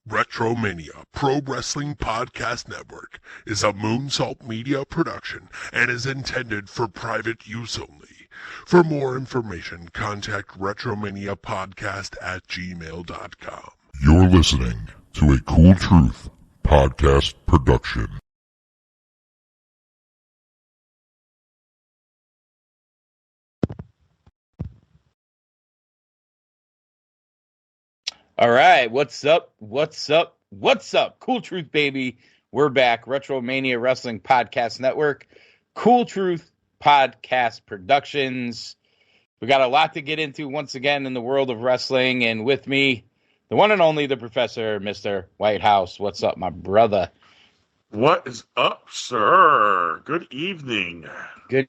Retromania Pro Wrestling Podcast Network is a Moonsault Media production and is intended for private use only. For more information, contact retromaniapodcast@gmail.com. You're listening to a Cool Truth Podcast production. All right, what's up? Cool Truth, baby. We're back. Retromania Wrestling Podcast Network. Cool Truth Podcast Productions. We got a lot to get into once again in the world of wrestling. And with me, the one and only, the Professor, Mr. Whitehouse. What's up, my brother? What is up, sir? Good evening. Good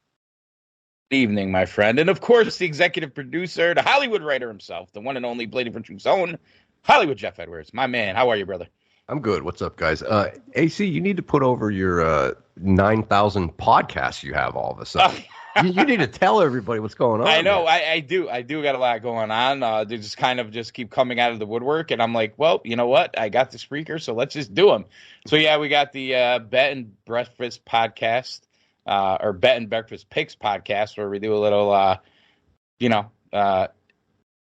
evening, my friend. And of course, the executive producer, the Hollywood writer himself, the one and only Blading for Truth's own Hollywood Jeff Edwards. My man, how are you, brother? I'm good. What's up, guys? AC, you need to put over your 9,000 podcasts you have all of a sudden. You need to tell everybody what's going on. I know. I do got a lot going on. They just kind of just keep coming out of the woodwork. And I'm like, well, you know what? I got the speaker, so let's just do them. So, yeah, we got the Bet and Breakfast podcast, or Bet and Breakfast Picks podcast, where we do a little,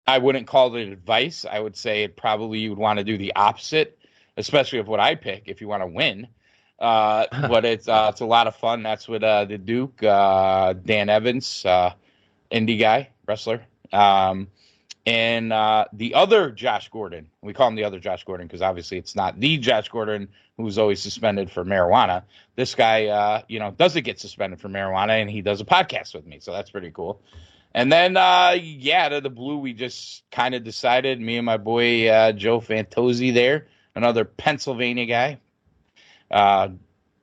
I wouldn't call it advice. I would say probably you would want to do the opposite, especially of what I pick if you want to win. But it's a lot of fun. That's with the Duke, Dan Evans, indie guy, wrestler, and the other Josh Gordon. We call him the other Josh Gordon because obviously it's not the Josh Gordon who's always suspended for marijuana. This guy, doesn't get suspended for marijuana, and he does a podcast with me, so that's pretty cool. And then, out of the blue, we just kind of decided, me and my boy Joe Fantozzi there, another Pennsylvania guy,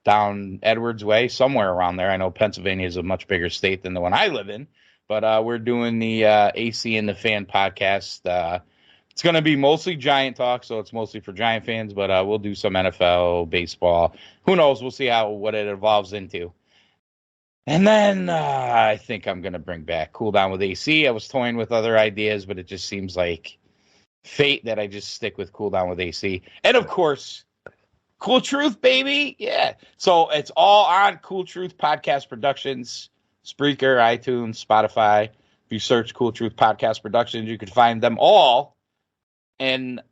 down Edwards way, somewhere around there. I know Pennsylvania is a much bigger state than the one I live in, but we're doing the AC and the Fan podcast. It's going to be mostly Giant talk, so it's mostly for Giant fans, but we'll do some NFL, baseball. Who knows? We'll see what it evolves into. And then I think I'm going to bring back Cool Down with AC. I was toying with other ideas, but it just seems like fate that I just stick with Cool Down with AC. And, of course, Cool Truth, baby. Yeah. So it's all on Cool Truth Podcast Productions, Spreaker, iTunes, Spotify. If you search Cool Truth Podcast Productions, you can find them all. And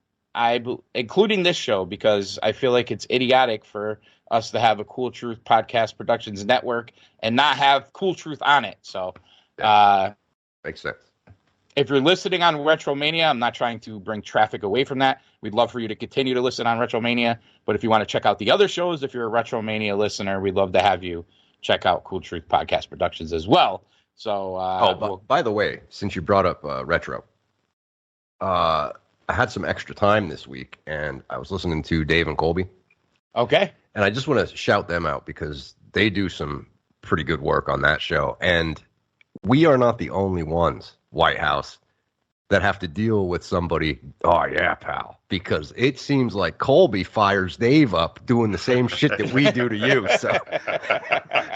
including this show, because I feel like it's idiotic for us to have a Cool Truth Podcast Productions network and not have Cool Truth on it. So makes sense. If you're listening on Retromania, I'm not trying to bring traffic away from that. We'd love for you to continue to listen on Retromania. But if you want to check out the other shows, if you're a Retromania listener, we'd love to have you check out Cool Truth Podcast Productions as well. So, by the way, since you brought up retro, I had some extra time this week, and I was listening to Dave and Colby. Okay. And I just want to shout them out because they do some pretty good work on that show. And we are not the only ones, Whitehouse, that have to deal with somebody, oh, yeah, pal. Because it seems like Colby fires Dave up doing the same shit that we do to you.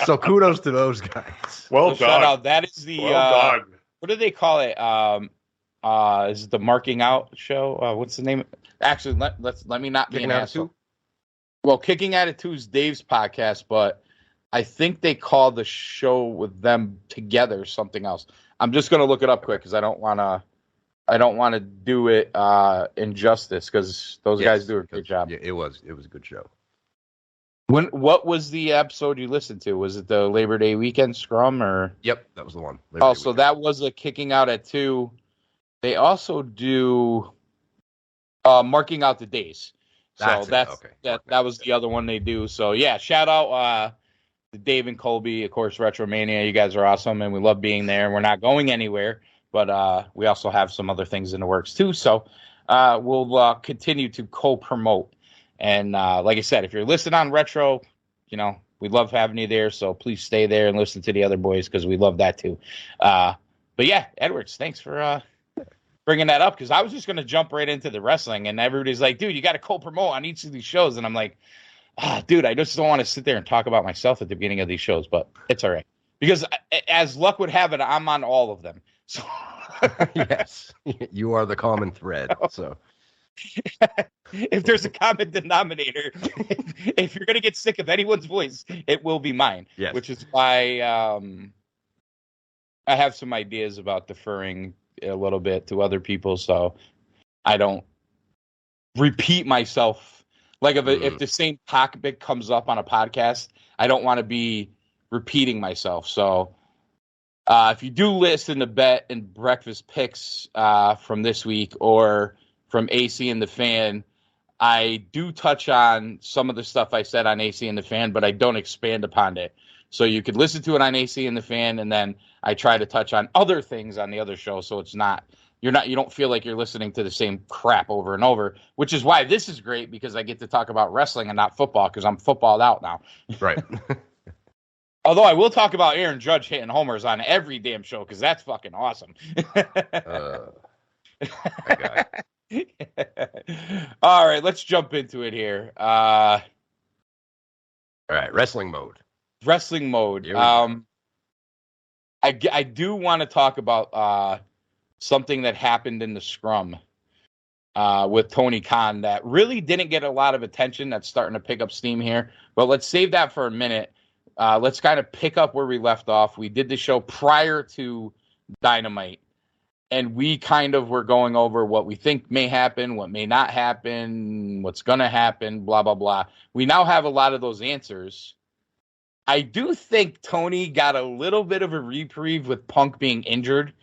So kudos to those guys. Well done. Shout out. That is the, well done. What do they call it? Is it the Marking Out show? What's the name? Actually, let me not be an asshole. Well, Kicking Attitude is Dave's podcast, but I think they call the show with them together something else. I'm just going to look it up quick because I don't want to do it injustice because those guys do a great job. Yeah, it was a good show. What was the episode you listened to? Was it the Labor Day weekend scrum or? Yep, that was the one. So that was a Kicking Out at 2. They also do Marking Out the Days. So that was the other one they do. So yeah, shout out to Dave and Colby, of course, Retromania. You guys are awesome, and we love being there. We're not going anywhere, but we also have some other things in the works too. So we'll continue to co-promote. And like I said, if you're listening on Retro, we love having you there. So please stay there and listen to the other boys because we love that too. But yeah, Edwards, thanks for bringing that up because I was just going to jump right into the wrestling and everybody's like, dude, you got to co-promote on each of these shows. And I'm like, dude, I just don't want to sit there and talk about myself at the beginning of these shows, but it's all right. Because as luck would have it, I'm on all of them. So yes, you are the common thread. So If there's a common denominator, if you're gonna get sick of anyone's voice, it will be mine. Yes. Which is why I have some ideas about deferring a little bit to other people, so I don't repeat myself. Like if the same topic comes up on a podcast, I don't want to be repeating myself. So if you do listen to Bet and Breakfast picks from this week or from AC and the Fan, I do touch on some of the stuff I said on AC and the Fan, but I don't expand upon it. So you could listen to it on AC and the Fan, and then I try to touch on other things on the other show. So it's not you don't feel like you're listening to the same crap over and over, which is why this is great because I get to talk about wrestling and not football because I'm footballed out now. Right. Although I will talk about Aaron Judge hitting homers on every damn show because that's fucking awesome. That guy. All right, let's jump into it here. All right, wrestling mode. Wrestling mode. Here we go. I do want to talk about something that happened in the scrum with Tony Khan that really didn't get a lot of attention. That's starting to pick up steam here. But let's save that for a minute. Let's kind of pick up where we left off. We did the show prior to Dynamite, and we kind of were going over what we think may happen, what may not happen, what's going to happen, blah, blah, blah. We now have a lot of those answers. I do think Tony got a little bit of a reprieve with Punk being injured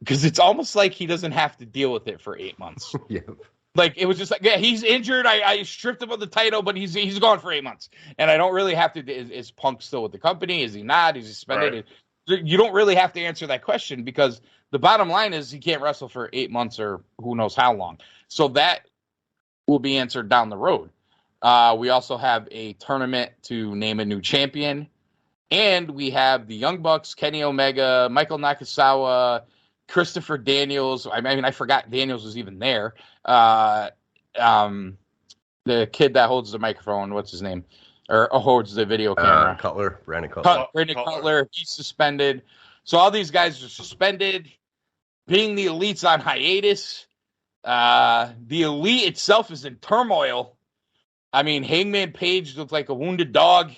because it's almost like he doesn't have to deal with it for 8 months. Yeah. Like, it was just like, yeah, he's injured. I stripped him of the title, but he's gone for 8 months. And I don't really have to, is Punk still with the company? Is he not? Is he suspended? Right. You don't really have to answer that question because the bottom line is he can't wrestle for 8 months or who knows how long. So that will be answered down the road. We also have a tournament to name a new champion. And we have the Young Bucks, Kenny Omega, Michael Nakasawa, Christopher Daniels. I mean, I forgot Daniels was even there. The kid that holds the microphone, what's his name? Or holds the video camera. Brandon Cutler. Brandon Cutler, he's suspended. So all these guys are suspended. Being the Elite's on hiatus. The Elite itself is in turmoil. I mean, Hangman Page looked like a wounded dog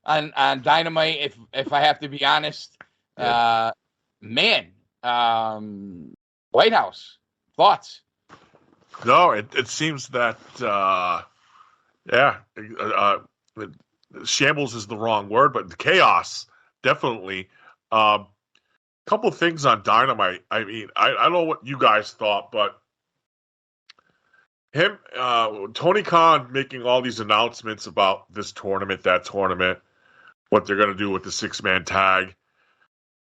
on Dynamite, if I have to be honest. Yeah. Whitehouse, thoughts? No, it seems that, shambles is the wrong word, but chaos, definitely. Couple of things on Dynamite. I mean, I don't know what you guys thought, but Tony Khan making all these announcements about this tournament, that tournament, what they're going to do with the 6-man tag.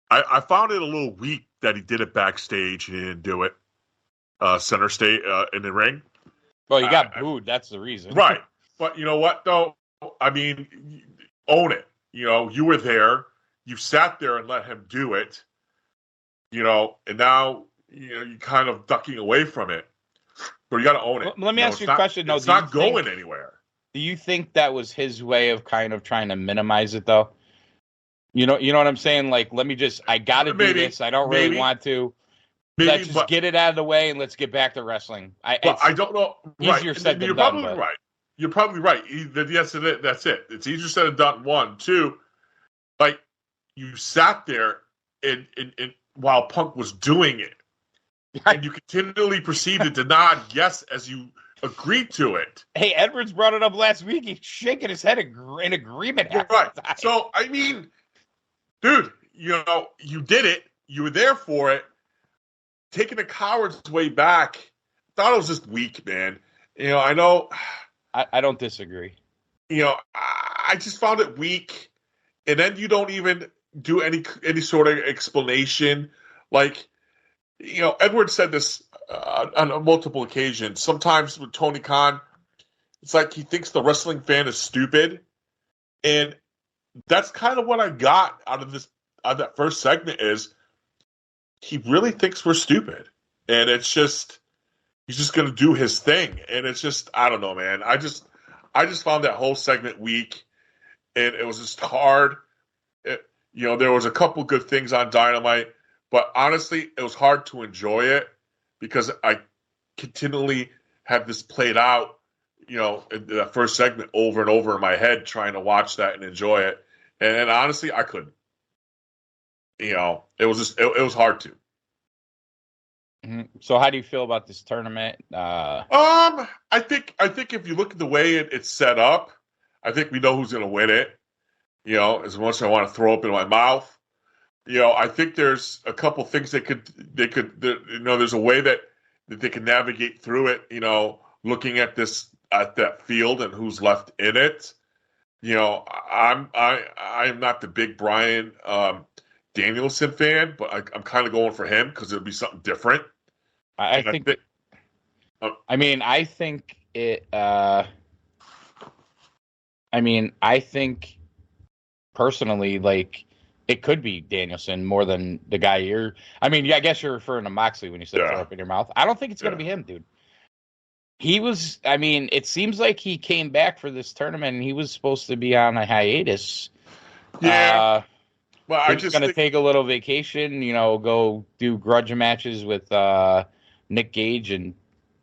I found it a little weak that he did it backstage and he didn't do it center stage in the ring. Well, you got booed. That's the reason. Right. But you know what, though? I mean, own it. You know, you were there. You sat there and let him do it. You know, and now, you know, you're kind of ducking away from it. But you got to own it. Let me ask you a question, though. It's not going anywhere. Do you think that was his way of kind of trying to minimize it, though? You know what I'm saying? Like, I got to do this. I don't really want to. Let's just get it out of the way and let's get back to wrestling. I don't know. Easier said than done. Probably right. You're probably right. Yes, that's it. It's easier said than done. 1, 2, like you sat there and while Punk was doing it, and you continually proceeded to nod yes as you agreed to it. Hey, Edwards brought it up last week. He's shaking his head in agreement. Right. So I mean, dude, you know, you did it. You were there for it. Taking the coward's way back, thought it was just weak, man. You know, I know. I don't disagree. You know, I just found it weak, and then you don't even do any sort of explanation. Like, you know, Edward said this on multiple occasions. Sometimes with Tony Khan, it's like he thinks the wrestling fan is stupid, and that's kind of what I got out of that first segment is he really thinks we're stupid, and it's just he's just going to do his thing, and it's just I don't know, man. I just found that whole segment weak, and it was just hard. You know, there was a couple good things on Dynamite, but honestly, it was hard to enjoy it because I continually had this played out, in that first segment over and over in my head, trying to watch that and enjoy it. And honestly, I couldn't. It was just it was hard to. So how do you feel about this tournament? I think if you look at the way it's set up, I think we know who's going to win it. As much as I want to throw up in my mouth, I think there's a couple things there's a way that they can navigate through it. Looking at that field and who's left in it. I am not the big Brian Danielson fan, but I'm kind of going for him because it'll be something different. I think personally, like, it could be Danielson more than the guy you're. I guess you're referring to Moxley when you said throw up in your mouth. I don't think it's going to be him, dude. He was. It seems like he came back for this tournament and he was supposed to be on a hiatus. Yeah. Well, I'm just going to take a little vacation, go do grudge matches with Nick Gage and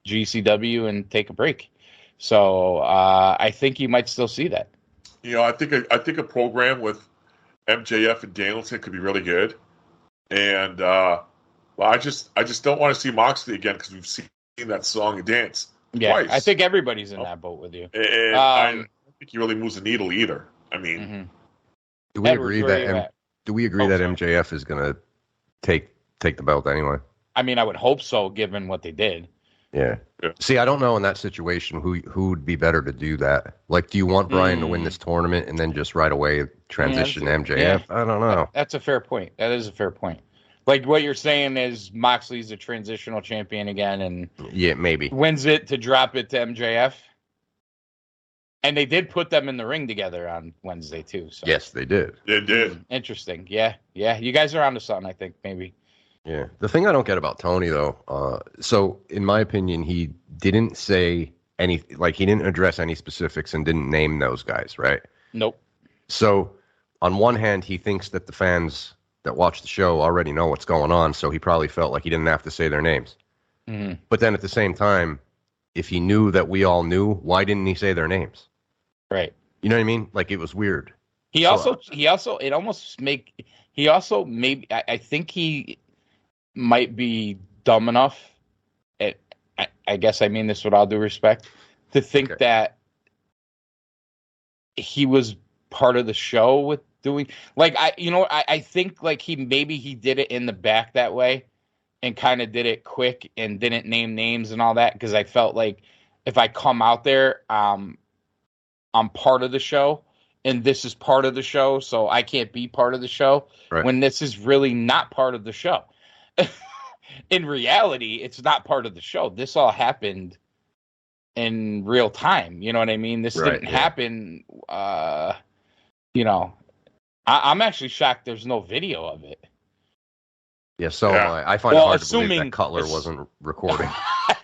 GCW and take a break. So I think you might still see that. I think a program with MJF and Danielson could be really good. And I just don't want to see Moxley again because we've seen that song and dance twice. I think everybody's in that boat with you. And I don't think he really moves the needle either. Do we agree that MJF is going to take the belt anyway? I would hope so, given what they did. Yeah. See, I don't know in that situation who would be better to do that. Like, do you want Brian to win this tournament and then just right away transition to MJF? Yeah. I don't know. That's a fair point. That is a fair point. Like, what you're saying is Moxley's a transitional champion again, and maybe wins it to drop it to MJF. And they did put them in the ring together on Wednesday too. So. Yes, they did. They did. Interesting. Yeah. You guys are onto something, I think, maybe. Yeah. The thing I don't get about Tony, though, so in my opinion, he didn't say anything, like he didn't address any specifics and didn't name those guys, right? Nope. So on one hand, he thinks that the fans that watch the show already know what's going on, so he probably felt like he didn't have to say their names. Mm-hmm. But then at the same time, if he knew that we all knew, why didn't he say their names? Right. You know what I mean? Like, it was weird. I think he might be dumb enough, I guess I mean this with all due respect, to think that he was part of the show with doing, like, I think like he did it in the back that way and kind of did it quick and didn't name names and all that, because I felt like if I come out there, I'm part of the show and this is part of the show, so I can't be part of the show, right, when this is really not part of the show. In reality, it's not part of the show. This all happened in real time. You know what I mean? This didn't happen. I'm actually shocked there's no video of it. Yeah, so I find it hard to believe that Cutler wasn't recording.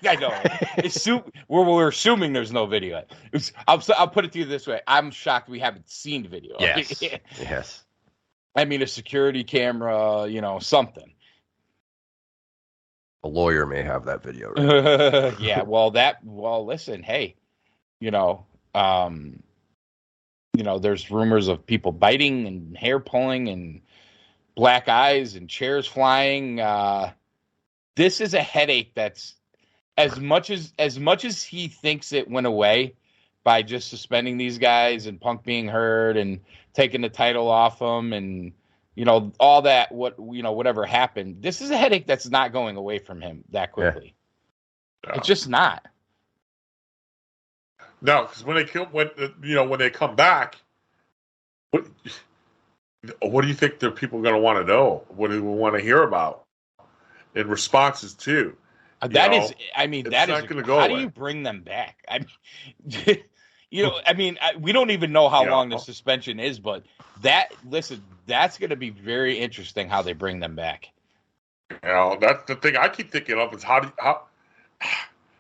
I know. We're assuming there's no video. I'll put it to you this way. I'm shocked we haven't seen the video. Yes. Yes. A security camera, something. A lawyer may have that video. Right? Yeah, listen, hey, there's rumors of people biting and hair pulling and black eyes and chairs flying. This is a headache that's as much as he thinks it went away by just suspending these guys and Punk being hurt and taking the title off them and all that, whatever happened. This is a headache that's not going away from him that quickly. Yeah. No. It's just not. No, because when they come back, what do you think the people are going to want to know? What do we want to hear about? In responses too. That is not going to go. How do you bring them back? We don't even know how long the suspension is, but that's going to be very interesting how they bring them back. That's the thing I keep thinking of is how.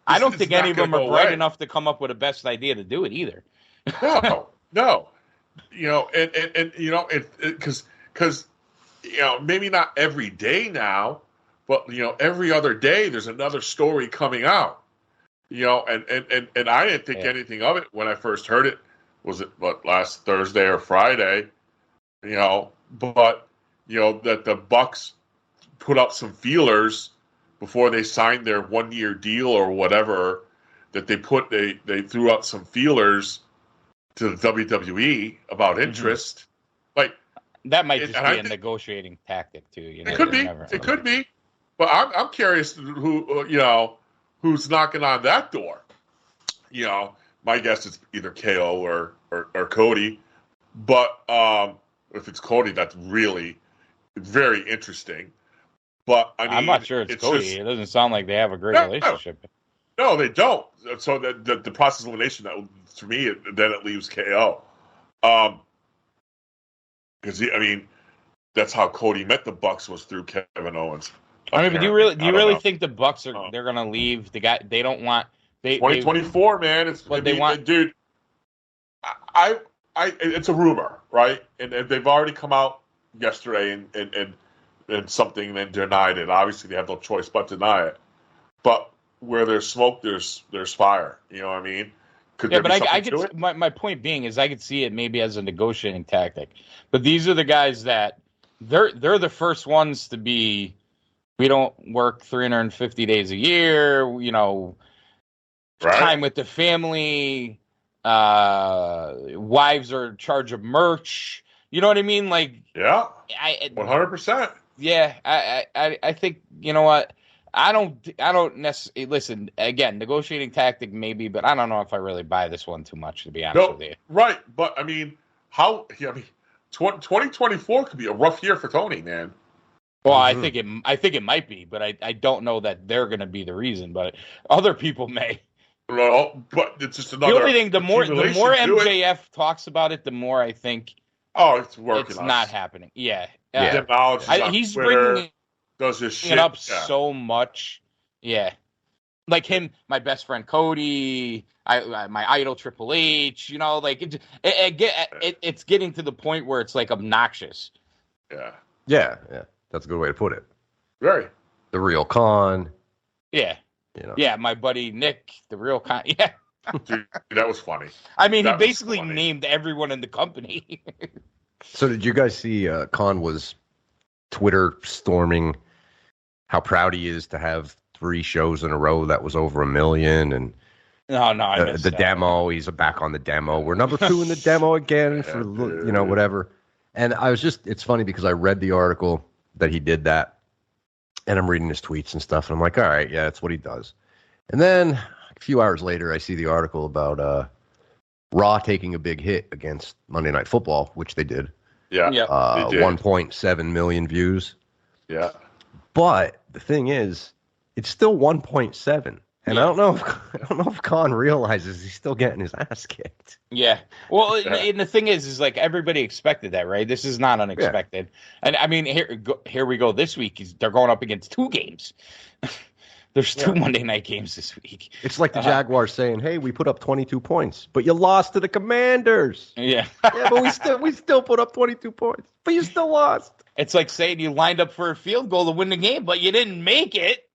I don't think any of them are bright enough to come up with a best idea to do it either. No. Because maybe not every day now, but every other day there's another story coming out. And I didn't think anything of it when I first heard it. Was it last Thursday or Friday? But that the Bucks put up some feelers before they signed their 1-year deal or whatever. That they threw out some feelers to the WWE about interest. Like that might just be a negotiating tactic too. It could be. It could be. But I'm curious who's knocking on that door. My guess is either KO or Cody. But if it's Cody, that's really very interesting. But I'm not sure it's Cody. It doesn't sound like they have a great relationship. No, they don't. So the process of elimination, to me, then it leaves KO. Because that's how Cody met the Bucks, was through Kevin Owens. But do you really think the Bucks they're going to leave the guy? They don't want 2024, man. It's what they want, dude. It's a rumor, right? And they've already come out yesterday and something then denied it. Obviously, they have no choice but to deny it. But where there's smoke, there's fire. You know what I mean? My point being is I could see it maybe as a negotiating tactic. But these are the guys that they're the first ones to be. We don't work 350 days a year. Right. Time with the family. Wives are in charge of merch. You know what I mean? Like, yeah, 100%. Yeah, I think, you know what? I don't necessarily listen again. Negotiating tactic maybe, but I don't know if I really buy this one too much, to be honest with you. Right, but 2024 could be a rough year for Tony, man. Well, mm-hmm. I think it might be, but I don't know that they're going to be the reason. But other people may. No, but it's just another. The only thing, the more MJF talks about it, the more I think. Oh, it's working. It's not happening. Yeah. He's bringing does his shit up so much. Yeah, like him, my best friend Cody, my idol Triple H. It's getting to the point where it's like obnoxious. Yeah. That's a good way to put it. Very. The real con. Yeah. Yeah, my buddy Nick, the real con. Yeah. Dude, that was funny. He basically named everyone in the company. So did you guys see Khan was Twitter storming how proud he is to have 3 shows in a row that was over 1 million, and I missed the that. demo, he's back on the demo. We're number 2 in the demo again for whatever. And it's funny because I read the article that he did that, and I'm reading his tweets and stuff, and I'm like, all right, yeah, that's what he does. And then a few hours later, I see the article about Raw taking a big hit against Monday Night Football, which they did. Yeah. 1.7 million views. Yeah. But the thing is, it's still 1.7. And I don't know if Khan realizes he's still getting his ass kicked. Yeah. Well, and the thing is like everybody expected that, right? This is not unexpected. Yeah. And here we go. This week they're going up against 2 games. There's 2 Monday night games this week. It's like the Jaguars saying, "Hey, we put up 22 points, but you lost to the Commanders." Yeah. Yeah, but we still put up 22 points, but you still lost. It's like saying you lined up for a field goal to win the game, but you didn't make it.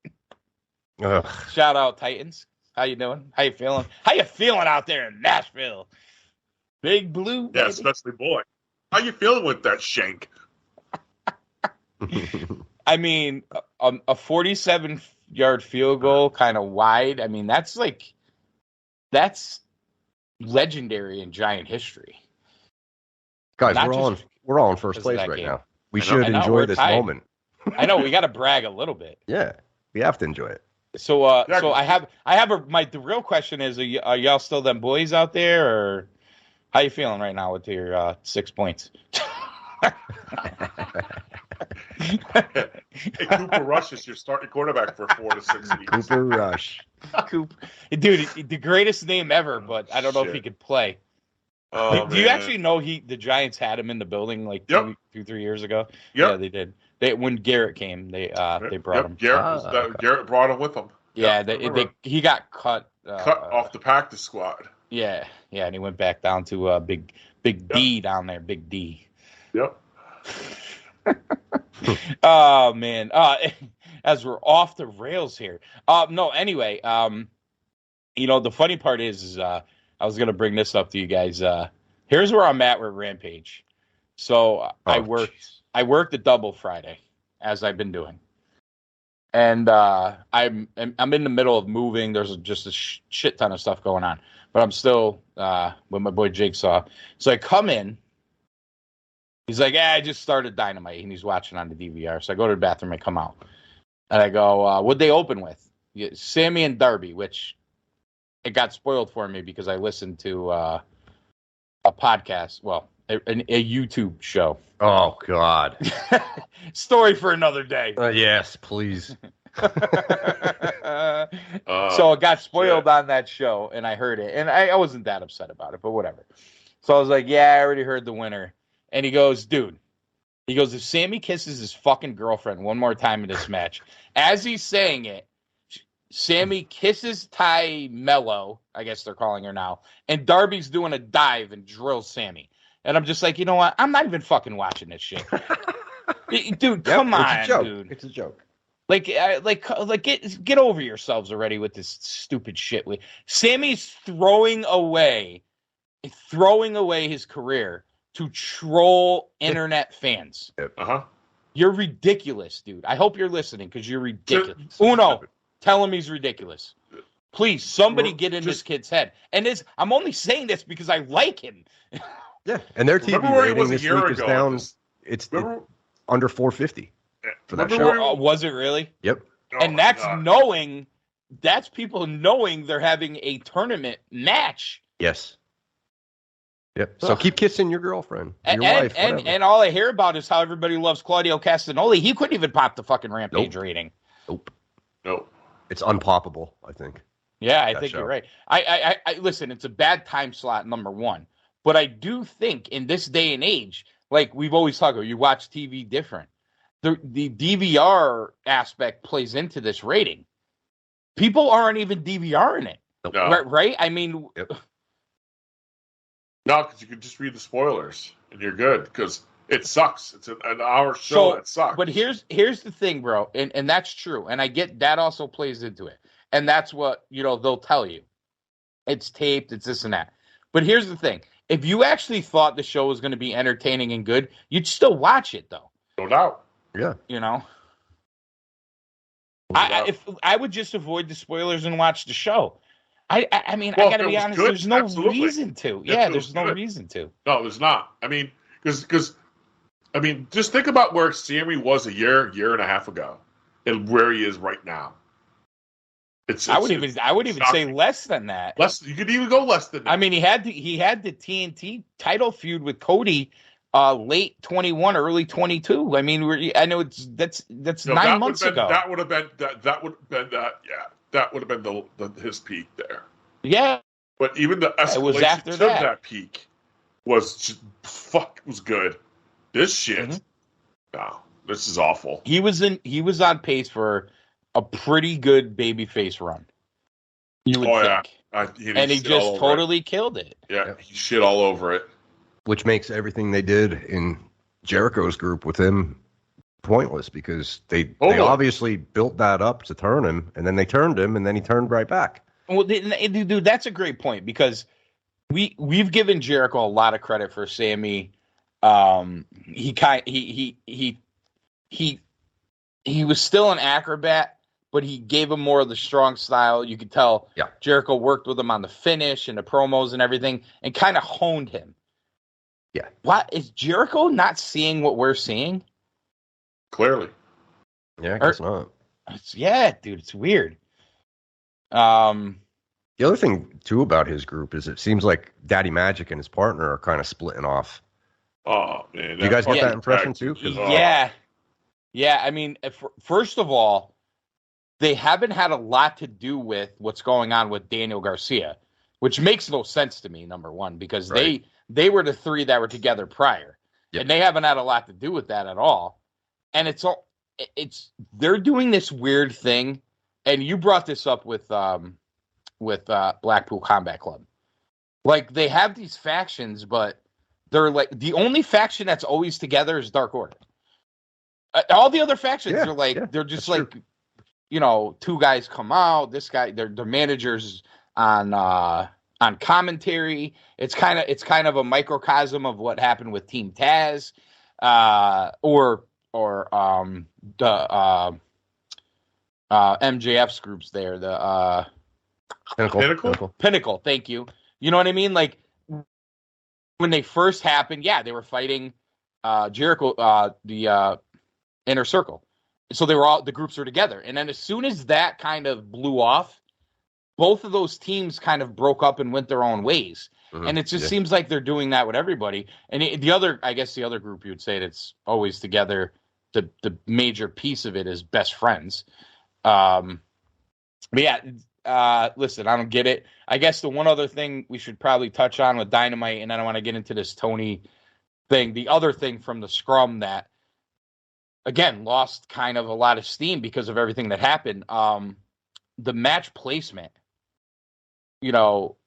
Ugh. Shout out Titans. How you doing? How you feeling? How you feeling out there in Nashville? Big Blue, baby. Yeah, especially boy. How you feeling with that shank? A 47-yard field goal, kind of wide. That's legendary in Giant history. Guys, we're all in first place right now. We should enjoy this moment. I know we got to brag a little bit. Yeah, we have to enjoy it. So the real question is, are y'all still them boys out there, or how you feeling right now with your 6 points? Hey, Cooper Rush is your starting quarterback for 4 to 6 weeks. Cooper Rush. Dude, the greatest name ever, but I don't know if he could play. Oh, do you actually know the Giants had him in the building like 2-3 years ago? Yep. Yeah, they did. When Garrett came, they brought him. Garrett brought him with him. Yeah, he got cut off the practice squad. Yeah, and he went back down to Big D down there, Big D. Yep. Oh man, as we're off the rails here. Anyway, The funny part is I was going to bring this up to you guys. Here's where I'm at with Rampage. So I worked a double Friday, as I've been doing. And I'm in the middle of moving. There's just a shit ton of stuff going on. But I'm still with my boy Jigsaw. So I come in. He's like, I just started Dynamite. And he's watching on the DVR. So I go to the bathroom and come out. And I go, what'd they open with? Sammy and Darby, which it got spoiled for me because I listened to a podcast. Well, a YouTube show. Oh, God. Story for another day. Yes, please. So it got spoiled on that show, and I heard it. And I wasn't that upset about it, but whatever. So I was like, yeah, I already heard the winner. And he goes, dude. He goes, if Sammy kisses his fucking girlfriend one more time in this match, as he's saying it, Sammy kisses Ty Mello, I guess they're calling her now, and Darby's doing a dive and drills Sammy. And I'm just like, you know what? I'm not even fucking watching this shit. Dude, come on, dude. It's a joke. Like, get over yourselves already with this stupid shit. Sammy's throwing away his career to troll internet fans. Uh-huh. You're ridiculous, dude. I hope you're listening because you're ridiculous. Uno, tell him he's ridiculous. Please, somebody get in this kid's head. And I'm only saying this because I like him. Yeah, and their TV rating this week is down. It's under 450 for that show. Was it really? Yep. And that's people knowing they're having a tournament match. Yes. Yep. So keep kissing your girlfriend, your wife, whatever. And all I hear about is how everybody loves Claudio Castagnoli. He couldn't even pop the fucking Rampage rating. Nope. Nope. It's unpoppable, I think. Yeah, I think you're right. I listen, it's a bad time slot, number one. But I do think in this day and age, like we've always talked about, you watch TV different. The DVR aspect plays into this rating. People aren't even DVRing it. No. Right? I mean... Yep. No, because you can just read the spoilers and you're good because it sucks. It's an hour show that sucks. But here's the thing, bro, and that's true. And I get that also plays into it. And that's what, they'll tell you. It's taped, it's this and that. But here's the thing. If you actually thought the show was going to be entertaining and good, you'd still watch it, though. No doubt. Yeah. I would just avoid the spoilers and watch the show. I mean, I got to be honest, there's no reason to. Yeah, there's no reason to. No, there's not. I mean, because just think about where Sammy was a year and a half ago and where he is right now. I would even say less than that. You could even go less than that. I mean, he had the TNT title feud with Cody late 21, early 22. I mean, I know that's 9 months ago. That would have been his peak there. Yeah. But even the escalation after to that peak was just was good. This shit. No, this is awful. He was on pace for a pretty good babyface run. You would think. Yeah. He just totally killed it. Yeah, he shit all over it. Which makes everything they did in Jericho's group with him pointless because they obviously built that up to turn him, and then they turned him, and then he turned right back. Well, dude, that's a great point because we've given Jericho a lot of credit for Sammy. He was still an acrobat, but he gave him more of the strong style. You could tell Jericho worked with him on the finish and the promos and everything, and kind of honed him. Yeah, what is Jericho not seeing what we're seeing? Clearly. Yeah, I guess not. Dude, it's weird. The other thing, too, about his group is it seems like Daddy Magic and his partner are kind of splitting off. Oh, man. You guys get that impression, too? Yeah. I mean, first of all, they haven't had a lot to do with what's going on with Daniel Garcia, which makes no sense to me, number one, because they were the three that were together prior. Yep. And they haven't had a lot to do with that at all. And they're doing this weird thing, and you brought this up with Blackpool Combat Club. Like, they have these factions, but they're like the only faction that's always together is Dark Order. All the other factions are like they're just like true. Two guys come out. This guy, their managers on commentary. It's kind of a microcosm of what happened with Team Taz, or the MJF's groups there, the Pinnacle. Thank you. You know what I mean? Like when they first happened, yeah, they were fighting Jericho, the Inner Circle. So the groups were together. And then as soon as that kind of blew off, both of those teams kind of broke up and went their own ways. Mm-hmm. And it just seems like they're doing that with everybody. And the other group you would say that's always together, the major piece of it is best friends. But yeah, listen, I don't get it. I guess the one other thing we should probably touch on with Dynamite, and then I want to get into this Tony thing. The other thing from the scrum that, again, lost kind of a lot of steam because of everything that happened. The match placement. You know,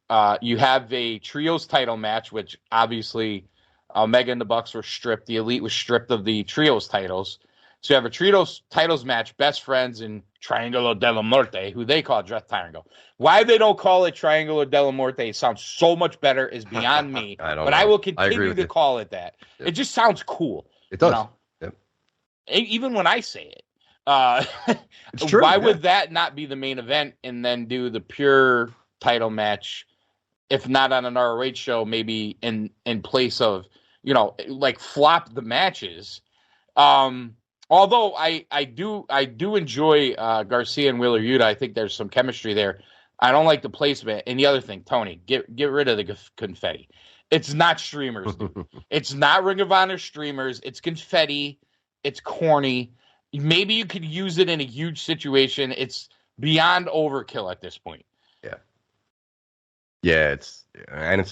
you have a trios title match, which obviously Omega and the Bucks were stripped. The Elite was stripped of the trios titles. So you have a trios titles match, Best Friends and Triangulo della Morte, who they call Death Triangle. Why they don't call it Triangulo della Morte sounds so much better is beyond me. I will continue to call it that. Yep. It just sounds cool. It does. You know? Yep. Even when I say it. It's true, why would that not be the main event and then do the pure title match, if not on an ROH show, maybe in place of, you know, like flop the matches. Although I do enjoy Garcia and Wheeler Yuta. I think there's some chemistry there. I don't like the placement. And the other thing, Tony, get rid of the confetti. It's not streamers. It's not Ring of Honor streamers. It's confetti. It's corny. Maybe you could use it in a huge situation. It's beyond overkill at this point. Yeah, it's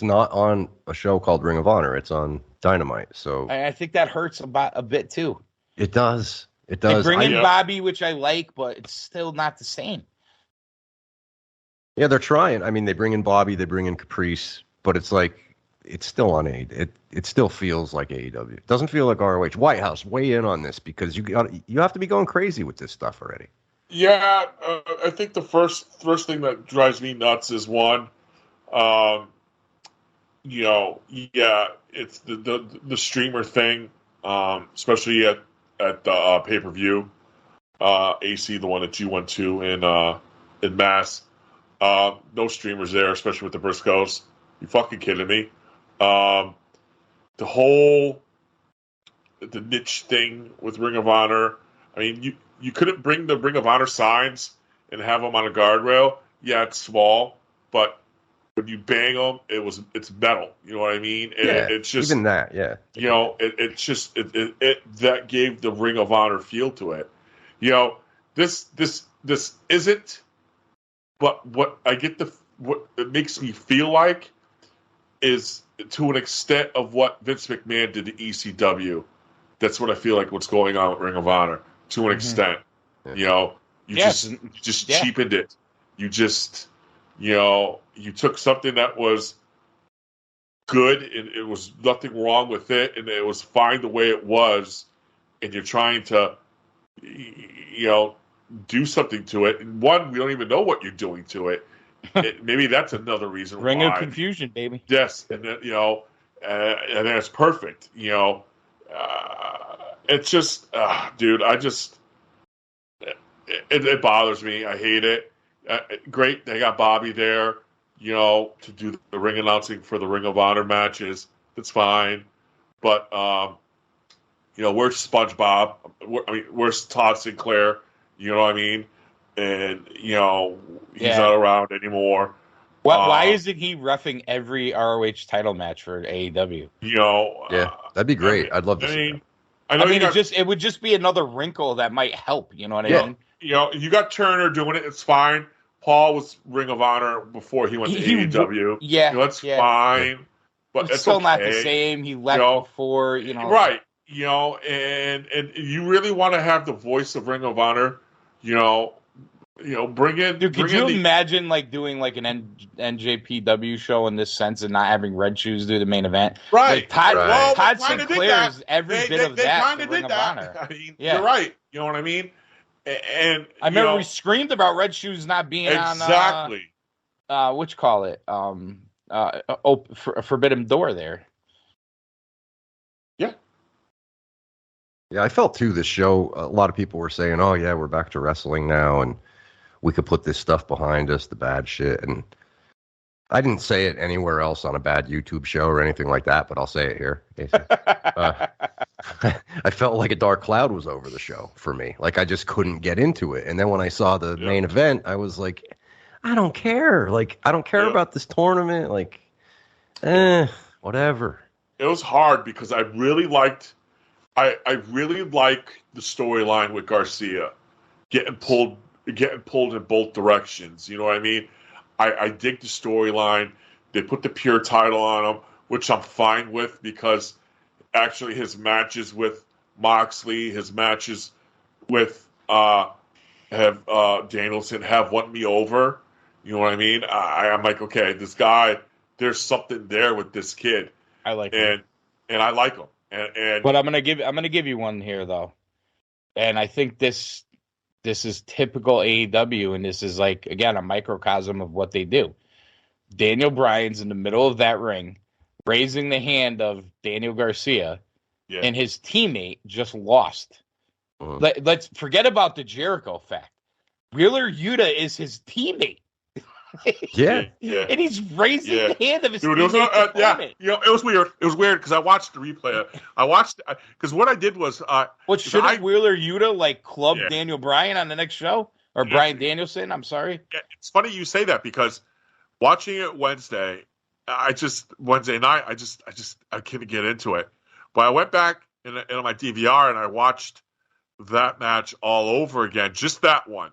not on a show called Ring of Honor. It's on Dynamite. So I think that hurts a bit too. It does. It They does. bring in Bobby, which I like, but it's still not the same. Yeah, they're trying. I mean, they bring in Bobby, they bring in Caprice, but it's like it's still on it still feels like AEW. It doesn't feel like ROH. Whitehouse, weigh in on this because you have to be going crazy with this stuff already. Yeah, I think the first thing that drives me nuts is one, it's the streamer thing, especially at the pay-per-view, AC, the one that you went to in Mass. No streamers there, especially with the Briscoes. You fucking kidding me? The niche thing with Ring of Honor. I mean, you couldn't bring the Ring of Honor signs and have them on a guardrail. Yeah, it's small, but when you bang them, it's metal. You know what I mean? And it's just even that. Yeah. You know, it's just that gave the Ring of Honor feel to it. You know, this isn't. But what it makes me feel like is to an extent of what Vince McMahon did to ECW. That's what I feel like what's going on with Ring of Honor to an extent. Yeah. You know, you just cheapened it. You just, you know, you took something that was good and it was nothing wrong with it and it was fine the way it was, and you're trying to, you know, do something to it. And one, we don't even know what you're doing to it. Maybe that's another reason Ring why. of confusion, baby. Yes, and then, you know, and that's perfect. You know, it's just, dude. It bothers me. I hate it. Great, they got Bobby there, you know, to do the ring announcing for the Ring of Honor matches. That's fine, but you know, where's SpongeBob? Where's Todd Sinclair? You know what I mean? And, you know, he's not around anymore. Why isn't he reffing every ROH title match for AEW? You know, yeah, that'd be great. I'd love to see that. I mean, it would just be another wrinkle that might help. You know what I mean? You know, you got Turner doing it. It's fine. Paul was Ring of Honor before he went to AEW. Yeah, you know, that's fine. But it's still okay. not the same. He left before, you know. Right. You know, and you really want to have the voice of Ring of Honor, you know, bring in. Dude, could you imagine like doing like an NJPW show in this sense and not having Red Shoes do the main event? Right. Like, Todd Well, Sinclair is every bit of that. They Ring of Honor. I mean, you're right. You know what I mean? And I remember we screamed about Red Shoes not being on. Exactly. what you call it? Forbidden Door there. Yeah. Yeah, I felt too. This show, a lot of people were saying, "Oh yeah, we're back to wrestling now, and we could put this stuff behind us, the bad shit." And I didn't say it anywhere else on a bad YouTube show or anything like that, but I'll say it here. I felt like a dark cloud was over the show for me. Like I just couldn't get into it. And then when I saw the main event, I was like, I don't care. Like I don't care about this tournament. Like, whatever. It was hard because I really liked the storyline with Garcia getting pulled in both directions. You know what I mean? I dig the storyline. They put the pure title on him, which I'm fine with because actually his matches with Moxley, his matches with Danielson have won me over. You know what I mean? I'm like, okay, this guy, there's something there with this kid. I like him. And I like him. And but I'm gonna give you one here though, and I think this is typical AEW, and this is like again a microcosm of what they do. Daniel Bryan's in the middle of that ring, raising the hand of Daniel Garcia, and his teammate just lost. Let's forget about the Jericho fact. Wheeler Yuta is his teammate. Yeah. And he's raising the hand of his teammate. It was weird. It was weird because I watched the replay. I watched because what I did was shouldn't Wheeler Yuta like club Daniel Bryan on the next show or Bryan Danielson? I'm sorry. Yeah, it's funny you say that because watching it Wednesday night, I couldn't get into it. But I went back in my DVR and I watched that match all over again, just that one.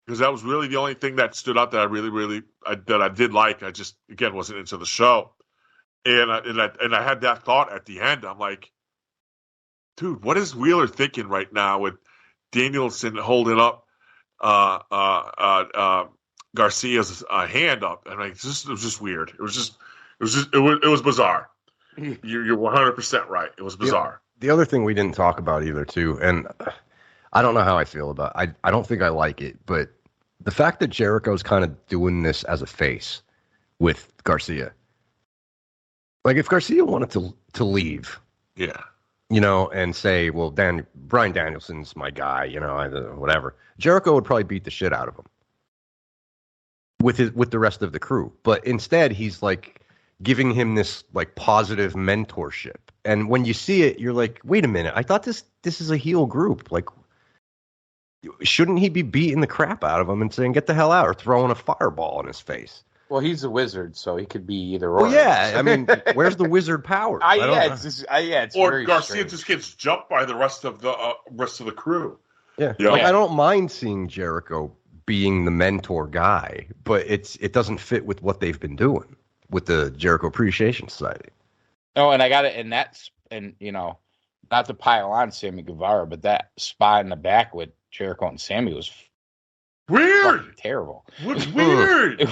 Because that was really the only thing that stood out that I really did like. I just again wasn't into the show, and I had that thought at the end. I'm like, dude, what is Wheeler thinking right now with Danielson holding up Garcia's hand up? And it was just weird. It was bizarre. You're 100% right. It was bizarre. The other thing we didn't talk about either too, and I don't know how I feel about it. I don't think I like it, but the fact that Jericho's kind of doing this as a face with Garcia. Like if Garcia wanted to leave, and say, well, Bryan Danielson's my guy, whatever. Jericho would probably beat the shit out of him with the rest of the crew. But instead, he's like giving him this like positive mentorship. And when you see it, you're like, wait a minute, I thought this is a heel group. Like, shouldn't he be beating the crap out of him and saying, get the hell out, or throwing a fireball in his face? Well, he's a wizard, so he could be either or. Well, yeah, I mean, where's the wizard power? It's or Garcia strange. Just gets jumped by the rest of the crew. Yeah. I don't mind seeing Jericho being the mentor guy, but it doesn't fit with what they've been doing with the Jericho Appreciation Society. Oh, and I got it, and not to pile on Sammy Guevara, but that spot in the back with Jericho and Sammy was weird, terrible. What's weird?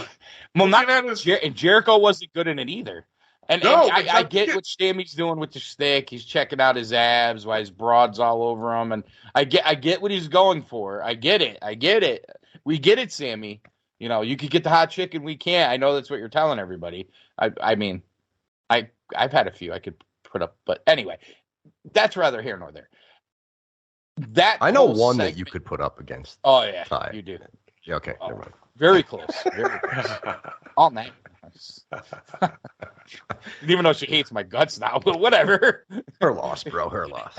Jericho wasn't good in it either. And I get what Sammy's doing with the stick. He's checking out his abs, why his broad's all over him, and I get what he's going for. I get it. We get it, Sammy. You could get the hot chicken, we can't. I know that's what you're telling everybody. I mean, I've had a few I could put up, but anyway, that's rather here nor there. That I know one segment that you could put up against. Oh yeah, Ty. you do. Yeah, okay, never mind. Very close. Very close. All night. Even though she hates my guts now, but whatever. Her loss, bro. Her loss.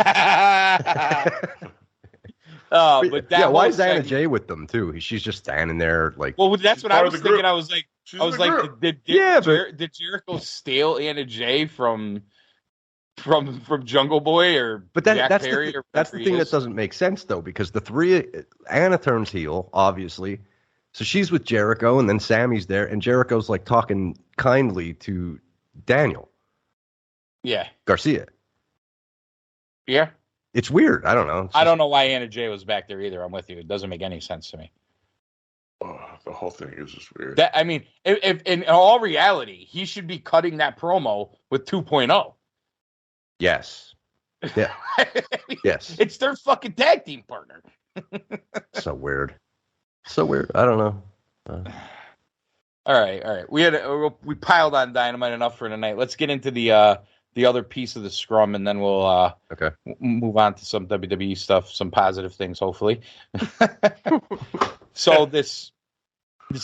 But that why is Anna Jay with them too? She's just standing there like. Well, that's what I was thinking. I was like, did Jericho steal Anna Jay from Jungle Boy or Jack Perry? That's the thing that doesn't make sense though, because the three Anna turns heel, obviously, so she's with Jericho, and then Sammy's there, and Jericho's like talking kindly to Daniel. Yeah, Garcia. Yeah. It's weird. I don't know. I don't know why Anna Jay was back there either. I'm with you. It doesn't make any sense to me. Oh, the whole thing is just weird. I mean, if in all reality, he should be cutting that promo with 2.0. Yes. Yeah. Yes. It's their fucking tag team partner. So weird. I don't know. All right. We piled on Dynamite enough for tonight. Let's get into the other piece of the scrum, and then we'll Okay. move on to some WWE stuff, some positive things, hopefully. So this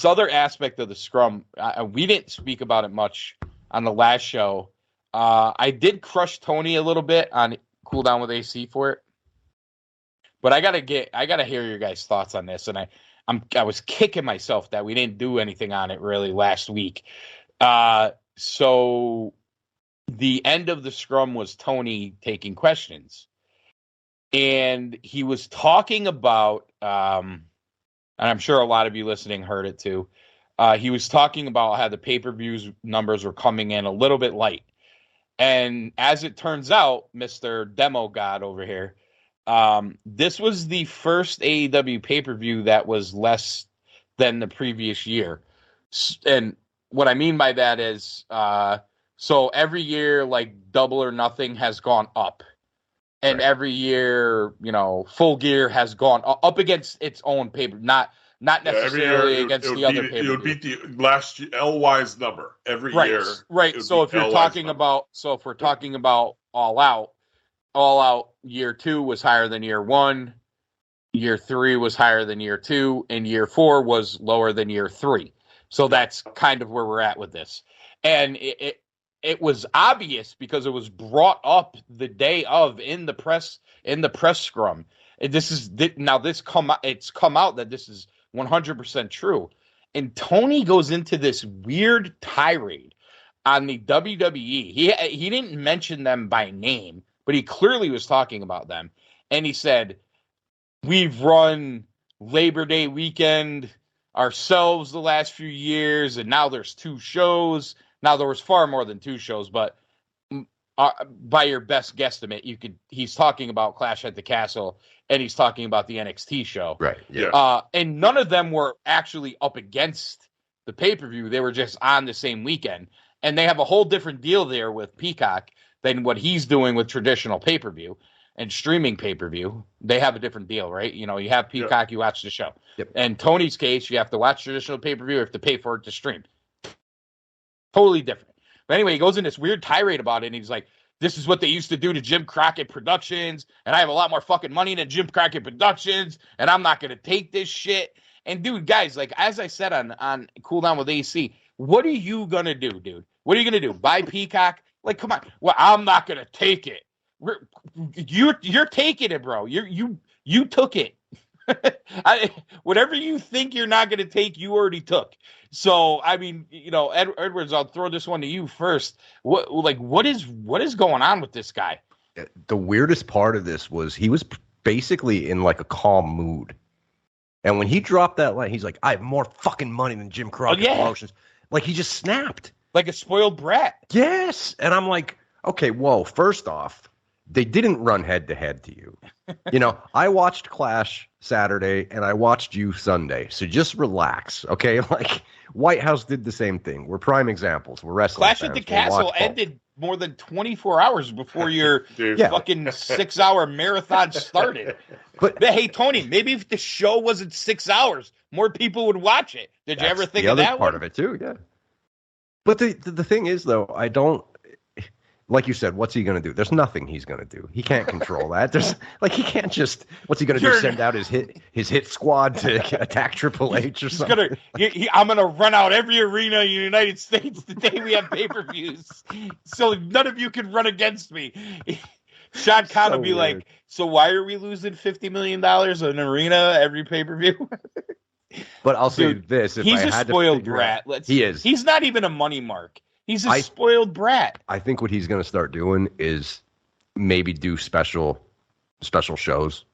other aspect of the scrum, we didn't speak about it much on the last show. I did crush Tony a little bit on Cool Down with AC for it, but I gotta hear your guys' thoughts on this, and I was kicking myself that we didn't do anything on it really last week. So the end of the scrum was Tony taking questions, and he was talking about, and I'm sure a lot of you listening heard it too. He was talking about how the pay-per-views numbers were coming in a little bit light. And as it turns out, Mr. Demo God over here, this was the first AEW pay-per-view that was less than the previous year. And what I mean by that is, so every year, like Double or Nothing has gone up. And every year, Full Gear has gone up against its own paper, not necessarily against the other paper. It would beat the last year, LY's number every year. Right. So if you're talking about, All Out year 2 was higher than year 1, year 3 was higher than year 2, and year 4 was lower than year 3. So that's kind of where we're at with this. And it was obvious because it was brought up the day of in the press scrum. It's come out that this is 100% true. And Tony goes into this weird tirade on the WWE. He didn't mention them by name, but he clearly was talking about them. And he said, "We've run Labor Day weekend ourselves the last few years, and now there's 2 shows. Now there was far more than 2 shows, but by your best guesstimate, he's talking about Clash at the Castle, and he's talking about the NXT show. Right. Yeah. And none of them were actually up against the pay-per-view. They were just on the same weekend. And they have a whole different deal there with Peacock than what he's doing with traditional pay-per-view and streaming pay-per-view. They have a different deal, right? You have Peacock, you watch the show. Yep. In Tony's case, you have to watch traditional pay-per-view, you have to pay for it to stream. Totally different. But anyway, he goes in this weird tirade about it, and he's like, "This is what they used to do to Jim Crockett Productions, and I have a lot more fucking money than Jim Crockett Productions, and I'm not going to take this shit." And dude, guys, like, as I said on Cool Down with AC, what are you going to do, dude? What are you going to do? Buy Peacock? Like, come on. Well, I'm not going to take it. You're taking it, bro. You took it. Whatever you think you're not going to take, you already took. So, I mean, Edwards, I'll throw this one to you first. What is going on with this guy? The weirdest part of this was he was basically in like a calm mood. And when he dropped that line, he's like, "I have more fucking money than Jim Crockett Promotions." Like, he just snapped. Like a spoiled brat. Yes. And I'm like, okay, whoa, first off, they didn't run head to head to you. I watched Clash Saturday and I watched you Sunday. So just relax, okay? Like, Whitehouse did the same thing. We're prime examples. We're wrestling Clash fans. at the Castle ended more than 24 hours before your fucking 6-hour marathon started. But hey, Tony, maybe if the show wasn't 6 hours, more people would watch it. Did you ever think of that? The other part of it too, yeah. But the thing is, though, I don't. Like you said, what's he going to do? There's nothing he's going to do. He can't control that. He can't just. What's he going to do? Send out his hit squad to attack Triple H or something? I'm going to run out every arena in the United States the day we have pay-per-views, so none of you can run against me. Sean Khan will be like, "So why are we losing $50 million an arena every pay-per-view?" But I'll say this: if he's I a had spoiled to brat. He is. He's not even a money mark. He's a spoiled brat. I think what he's going to start doing is maybe do special shows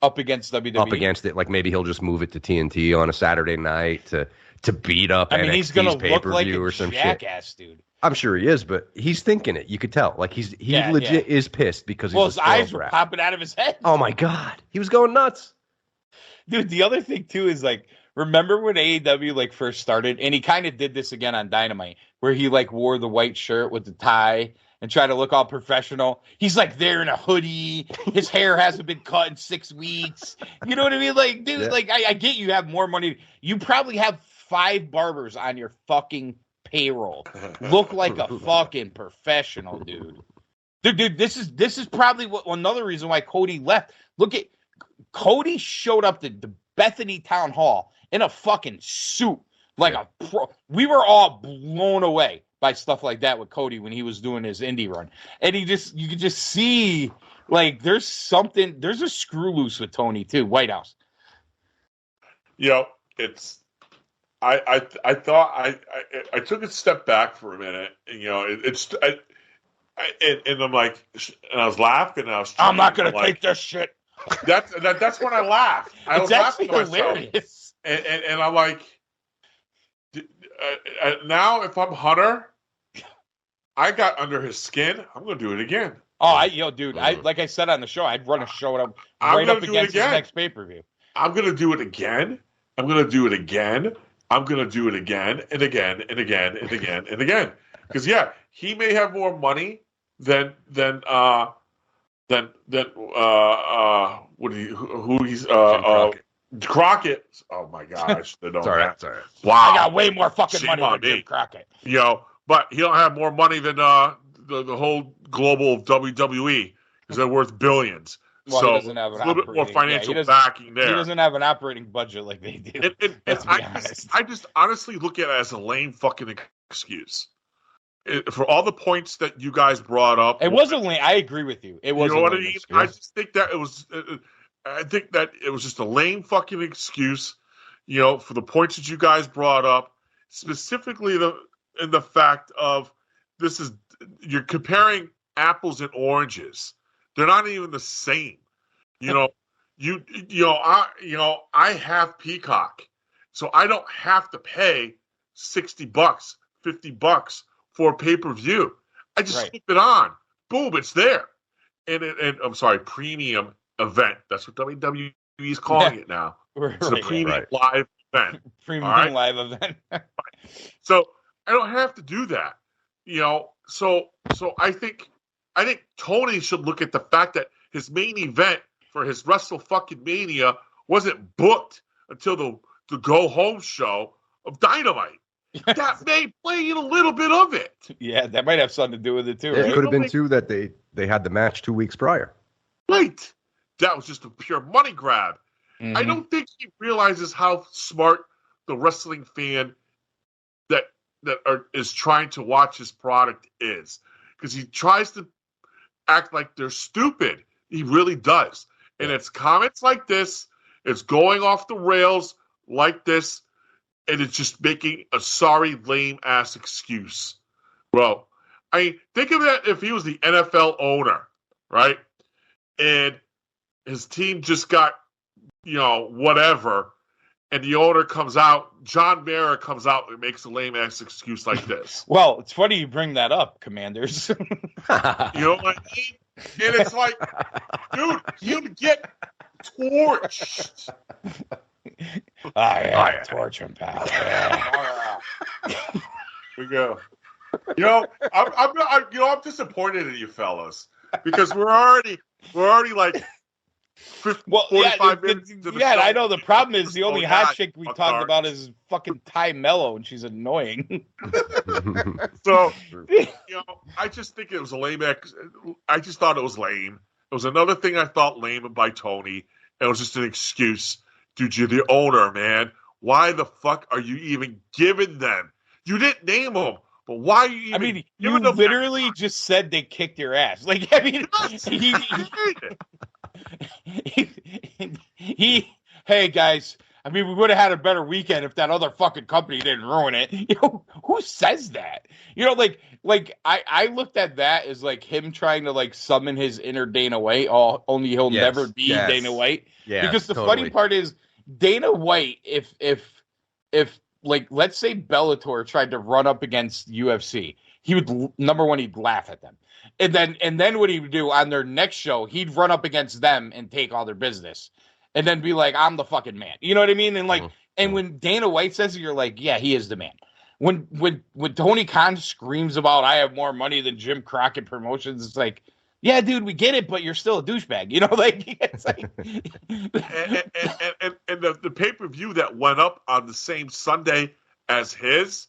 up against WWE. Up against it, like maybe he'll just move it to TNT on a Saturday night to beat up. I mean, he's going to look like or a some jackass, shit. dude. I'm sure he is, but he's thinking it. You could tell. Like he legit is pissed because his eyes were popping out of his head. Oh my god, he was going nuts, dude. The other thing too is like, remember when AEW first started, and he kind of did this again on Dynamite, where he wore the white shirt with the tie and tried to look all professional. He's there in a hoodie. His hair hasn't been cut in 6 weeks. You know what I mean? Like, dude, I get you have more money. You probably have 5 barbers on your fucking payroll. Look like a fucking professional, dude. Dude, this is probably another reason why Cody left. Look at Cody showed up to the Bethany Town Hall in a fucking suit, like a pro. We were all blown away by stuff like that with Cody when he was doing his indie run, and you could just see like there's a screw loose with Tony too. Whitehouse. It's. I thought I took a step back for a minute. And I'm like, and I was laughing. And I'm not gonna take this shit. That's when I laughed. I was laughing to myself. Hilarious. And I'm like, now if I'm Hunter, I got under his skin. I'm gonna do it again. Dude, like I said on the show, I'd run a show up against his next pay-per-view. I'm gonna do it again. I'm gonna do it again. I'm gonna do it again and again and again and again and again. Because he may have more money than Crockett. Oh my gosh, Sorry. Wow, I got way more fucking money than Jim Crockett. But he don't have more money than the whole global WWE because they're worth billions. Well, so he doesn't have a little bit more financial backing there. He doesn't have an operating budget like they do. I just honestly look at it as a lame fucking excuse. For all the points that you guys brought up, it wasn't lame. I agree with you. It wasn't. You know what I mean? Excuse. I just think that it was. I think that it was just a lame fucking excuse. For the points that you guys brought up, specifically in the fact of you're comparing apples and oranges. They're not even the same. I have Peacock, so I don't have to pay $60, $50 for a pay-per-view. I just flip it on. Boom, it's there. And I'm sorry, premium event. That's what WWE is calling it now. It's a premium live event. Premium live event. So I don't have to do that. So I think Tony should look at the fact that his main event for his WrestleMania wasn't booked until the go home show of Dynamite. That may play in a little bit of it. Yeah, that might have something to do with it too. It could have been too that they had the match 2 weeks prior. Right. That was just a pure money grab. Mm-hmm. I don't think he realizes how smart the wrestling fan that is trying to watch his product is, because he tries to act like they're stupid. He really does. And it's comments like this, it's going off the rails like this, and it's just making a sorry, lame-ass excuse. Well, think of that if he was the NFL owner, right? And his team just got, whatever, and the owner comes out, John Mara comes out and makes a lame-ass excuse like this. Well, it's funny you bring that up, Commanders. You know what I mean? And it's like, dude, you get torched. Torch him, pal. Here we go. I'm disappointed in you fellas because we're already like 45 minutes into the show. I know. The problem is the only hot chick we talked about is fucking Ty Mello, and she's annoying. So, I just think it was a lame. I just thought it was lame. It was another thing I thought lame by Tony. It was just an excuse. Dude, you're the owner, man. Why the fuck are you even giving them? You didn't name them, but why are you even you literally just said they kicked your ass. Like, I mean, hey guys, I mean, we would have had a better weekend if that other fucking company didn't ruin it. Who says that? I looked at that as like him trying to like summon his inner Dana White. Only he'll never be Dana White. Yeah, because the funny part is Dana White, if like, let's say Bellator tried to run up against UFC, he would, number one, he'd laugh at them. And then what he would do on their next show, he'd run up against them and take all their business. And then be like, I'm the fucking man. You know what I mean? And like, and when Dana White says it, you're like, yeah, he is the man. When Tony Khan screams about, I have more money than Jim Crockett Promotions, it's like, yeah, dude, we get it, but you're still a douchebag. You know, like it's like and the pay-per-view that went up on the same Sunday as his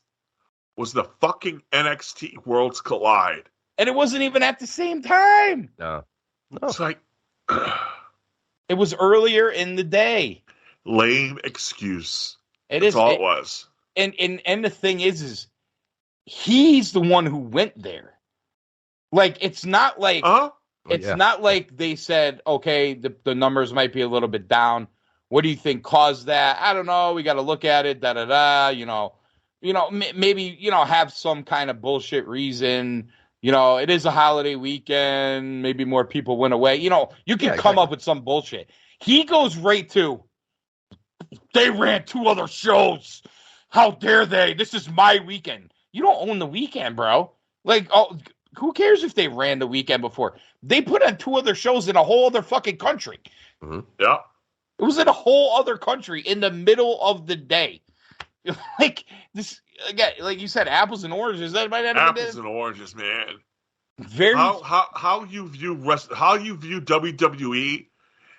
was the fucking NXT Worlds Collide. and it wasn't even at the same time. No. It's like It was earlier in the day. lame excuse. It That's is all it was. And the thing is he's the one who went there. Like it's not like it's not like they said, okay, the numbers might be a little bit down. What do you think caused that? I don't know. We got to look at it. Maybe have some kind of bullshit reason. It is a holiday weekend. Maybe more people went away. You can come up with some bullshit. He goes right to, they ran 2 other shows. How dare they? This is my weekend. You don't own the weekend, bro. Like, who cares if they ran the weekend before? They put on 2 other shows in a whole other fucking country. Mm-hmm. Yeah. It was in a whole other country in the middle of the day. Like this, again, like you said, apples and oranges. That might not apples and oranges, man. Very how you view WWE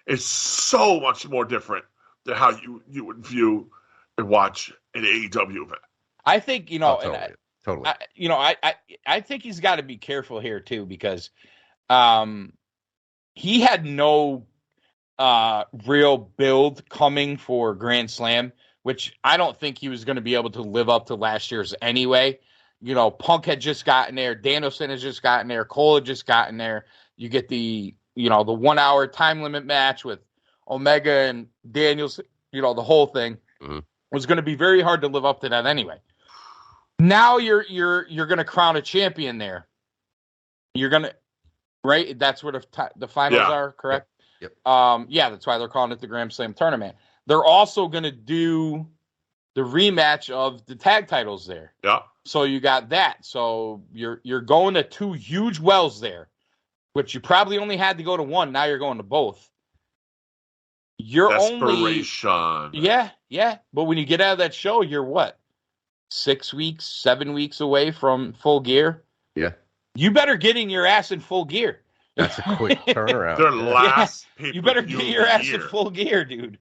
is so much more different than how you would view and watch an AEW event. I think totally. I think he's got to be careful here too because he had no real build coming for Grand Slam, which I don't think he was going to be able to live up to last year's anyway. Punk had just gotten there, Danielson has just gotten there, Cole had just gotten there. You get the 1 hour time limit match with Omega and Danielson, the whole thing was going to be very hard to live up to that anyway. Now you're going to crown a champion there. You're going to, right? That's where the finals are, correct? Yep. That's why they're calling it the Grand Slam tournament. They're also going to do the rematch of the tag titles there. Yeah. So you got that. So you're going to 2 huge wells there, which you probably only had to go to 1. Now you're going to both. You're Desperation. Yeah. But when you get out of that show, you're what? 6 weeks, 7 weeks away from Full Gear. Yeah. You better get in your ass in Full Gear. That's a quick turnaround. Their last pay-per-view. You better get your ass in Full Gear, dude.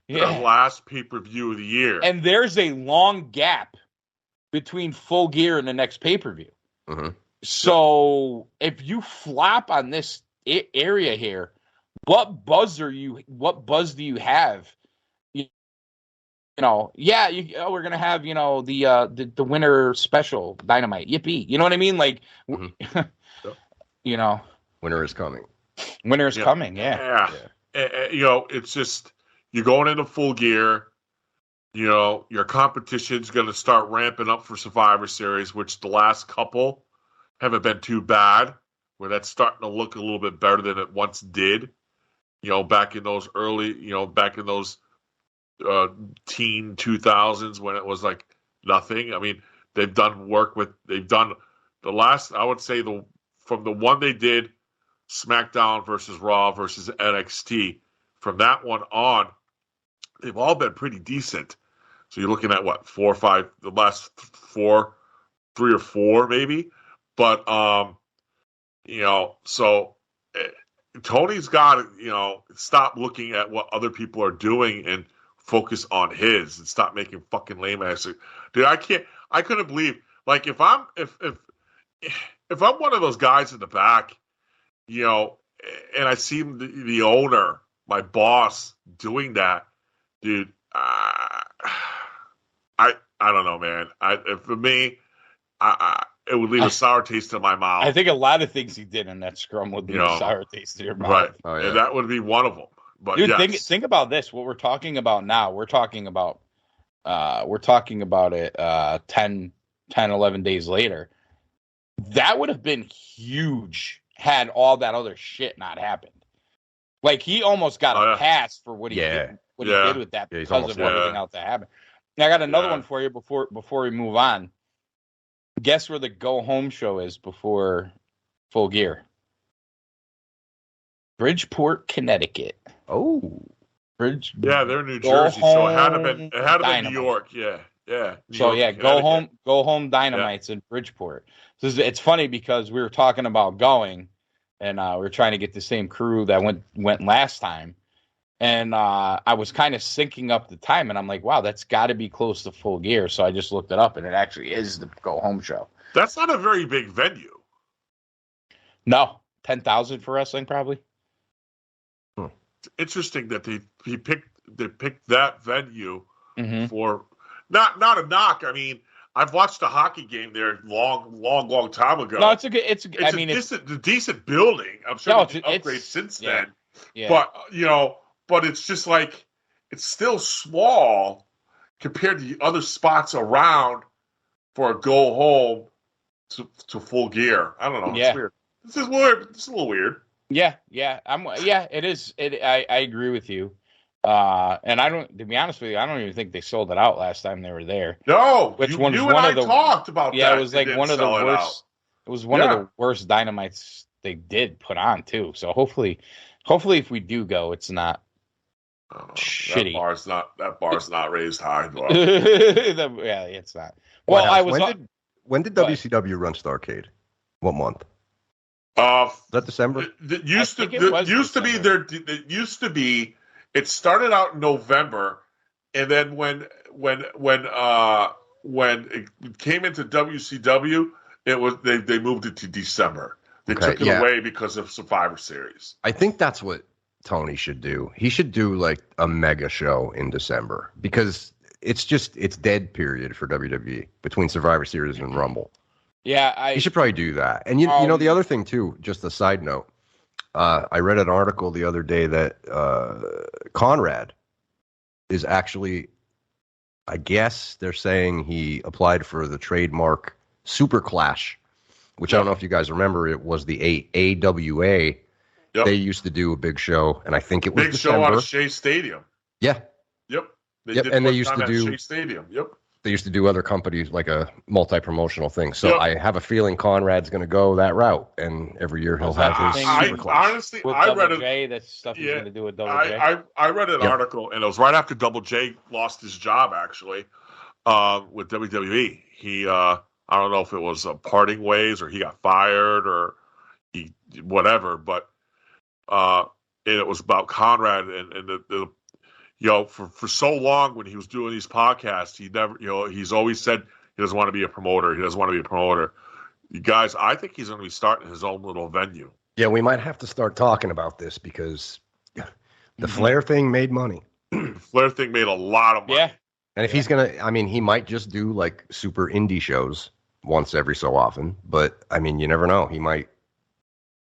Yeah. Their last pay-per-view of the year. And there's a long gap between Full Gear and the next pay-per-view. Mm-hmm. So if you flop on this area here, what buzz do you have? We're gonna have the winter special Dynamite. Yippee! You know what I mean? Like, winter is coming. Winter is coming. Yeah. It's just you're going into Full Gear. Your competition's going to start ramping up for Survivor Series, which the last couple haven't been too bad. Where that's starting to look a little bit better than it once did. Back in those early, back in those teen 2000s when it was like nothing. I mean, they've done the last, I would say from the one they did, SmackDown versus Raw versus NXT, from that one on, they've all been pretty decent. So you're looking at what, 4 or 5, the last 3 or 4 maybe. But, so Tony's got to, stop looking at what other people are doing and focus on his and stop making fucking lame ass. Dude, I couldn't believe, like, if I'm one of those guys in the back, and I see the owner, my boss, doing that, dude, I don't know, man. For me, it would leave a sour taste in my mouth. I think a lot of things he did in that scrum would leave a sour taste in your mouth. Right. Oh, yeah. And that would be one of them. But dude, yes. think about this. What we're talking about now, we're talking about it 10, 11 days later. That would have been huge had all that other shit not happened. Like, he almost got a pass for what he did. What he did with that because of everything else that happened. Now, I got another one for you before we move on. Guess where the go home show is before Full Gear? Bridgeport, Connecticut. Oh, they're New Jersey, so it had to been New York. Yeah. Go home Dynamite's in Bridgeport. So it's funny because we were talking about going, and we were trying to get the same crew that went last time. And I was kind of syncing up the time, and I'm like, wow, that's got to be close to Full Gear. So I just looked it up, and it actually is the go home show. That's not a very big venue. No, 10,000 for wrestling, probably. It's interesting that they picked that venue Mm-hmm. for not a knock. I mean, I've watched a hockey game there long time ago. No, it's a good. It's I mean, it's a decent building. I'm sure it's upgraded since then. Yeah. But it's just like it's still small compared to the other spots around for a go home to Full Gear. I don't know. Yeah. It's weird. This is weird. It's a little weird. Yeah. It is. I agree with you. And I don't. To be honest with you, I don't even think they sold it out last time they were there. No, Which you one and I talked about that. Yeah, it was like one of the worst. It was one of the worst Dynamites they did put on too. So hopefully, if we do go, it's not shitty. That bar's not raised high. Yeah, it's not. Well, I was. When did WCW run Starrcade? What month? Is that December? It used to be. It started out in November, and then when it came into WCW, it was they moved it to December. They took it away because of Survivor Series. I think that's what Tony should do. He should do like a mega show in December because it's dead period for WWE between Survivor Series and Rumble. Yeah, he should probably do that. And you know the other thing too, just a side note. I read an article the other day that Conrad is actually, I guess they're saying he applied for the trademark Super Clash, which I don't know if you guys remember. It was the AWA. Yep. They used to do a big show, and I think it was December. Big show out of Shea Stadium. Yeah. Yep. And they used to do Shea Stadium. Yep. They used to do other companies like a multi-promotional thing. So I have a feeling Conrad's going to go that route, and every year he'll have his Super Clash. Honestly, with I Double read J, that's stuff he's going to do with Double J. I read an article, and it was right after Double J lost his job, actually, with WWE. He, I don't know if it was parting ways or he got fired or whatever, but it was about Conrad and the for so long when he was doing these podcasts, he's always said he doesn't want to be a promoter. He doesn't want to be a promoter. You guys, I think he's going to be starting his own little venue. Yeah, we might have to start talking about this because the Flair thing made money. The Flair thing made a lot of money. Yeah. And if he's going to, he might just do like super indie shows once every so often. But, you never know. He might,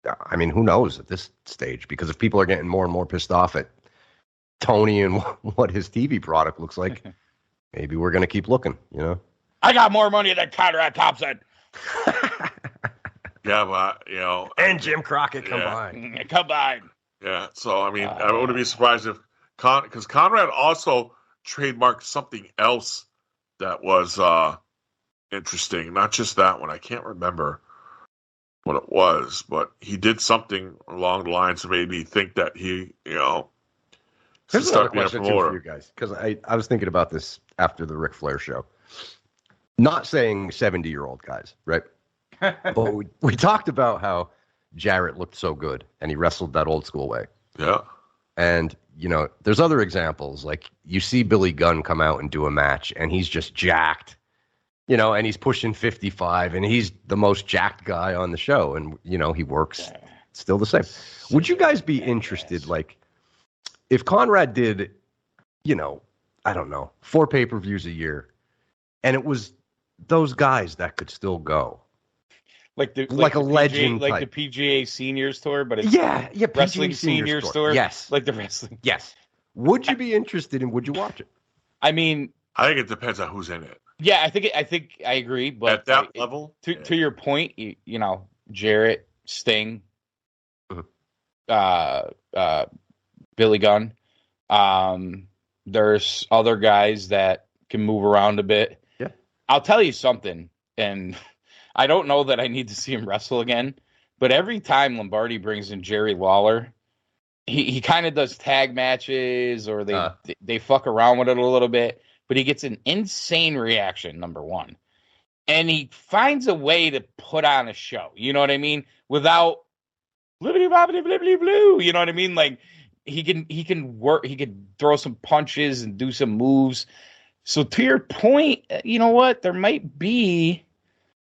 who knows at this stage? Because if people are getting more and more pissed off at Tony and what his TV product looks like, maybe we're going to keep looking, I got more money than Conrad Thompson. Yeah, but, and Jim Crockett combined. Yeah, so, I wouldn't be surprised if, because Conrad also trademarked something else that was interesting. Not just that one. I can't remember what it was, but he did something along the lines that made me think that he, Here's another question too for you guys, because I was thinking about this after the Ric Flair show. Not saying 70-year-old guys, right? But we talked about how Jarrett looked so good, and he wrestled that old school way. Yeah. And, there's other examples. Like, you see Billy Gunn come out and do a match, and he's just jacked, and he's pushing 55, and he's the most jacked guy on the show. And, he works still the same. Would you guys be interested, like, if Conrad did, I don't know, 4 pay-per-views a year, and it was those guys that could still go. Like a legend PGA, type. like the PGA Seniors Tour, but it's wrestling PGA Seniors Tour. Yes. Like the wrestling. Yes. Would you be interested and would you watch it? I think it depends on who's in it. Yeah, I think I agree, but at that level, to your point, Jarrett, Sting, Billy Gunn. There's other guys that can move around a bit. Yeah. I'll tell you something, and I don't know that I need to see him wrestle again, but every time Lombardi brings in Jerry Lawler, he kind of does tag matches or they fuck around with it a little bit, but he gets an insane reaction, number one. And he finds a way to put on a show, you know what I mean? Without blibbity bobbity blibbity blue. You know what I mean? Like he can work. He can throw some punches and do some moves. So to your point, you know what? There might be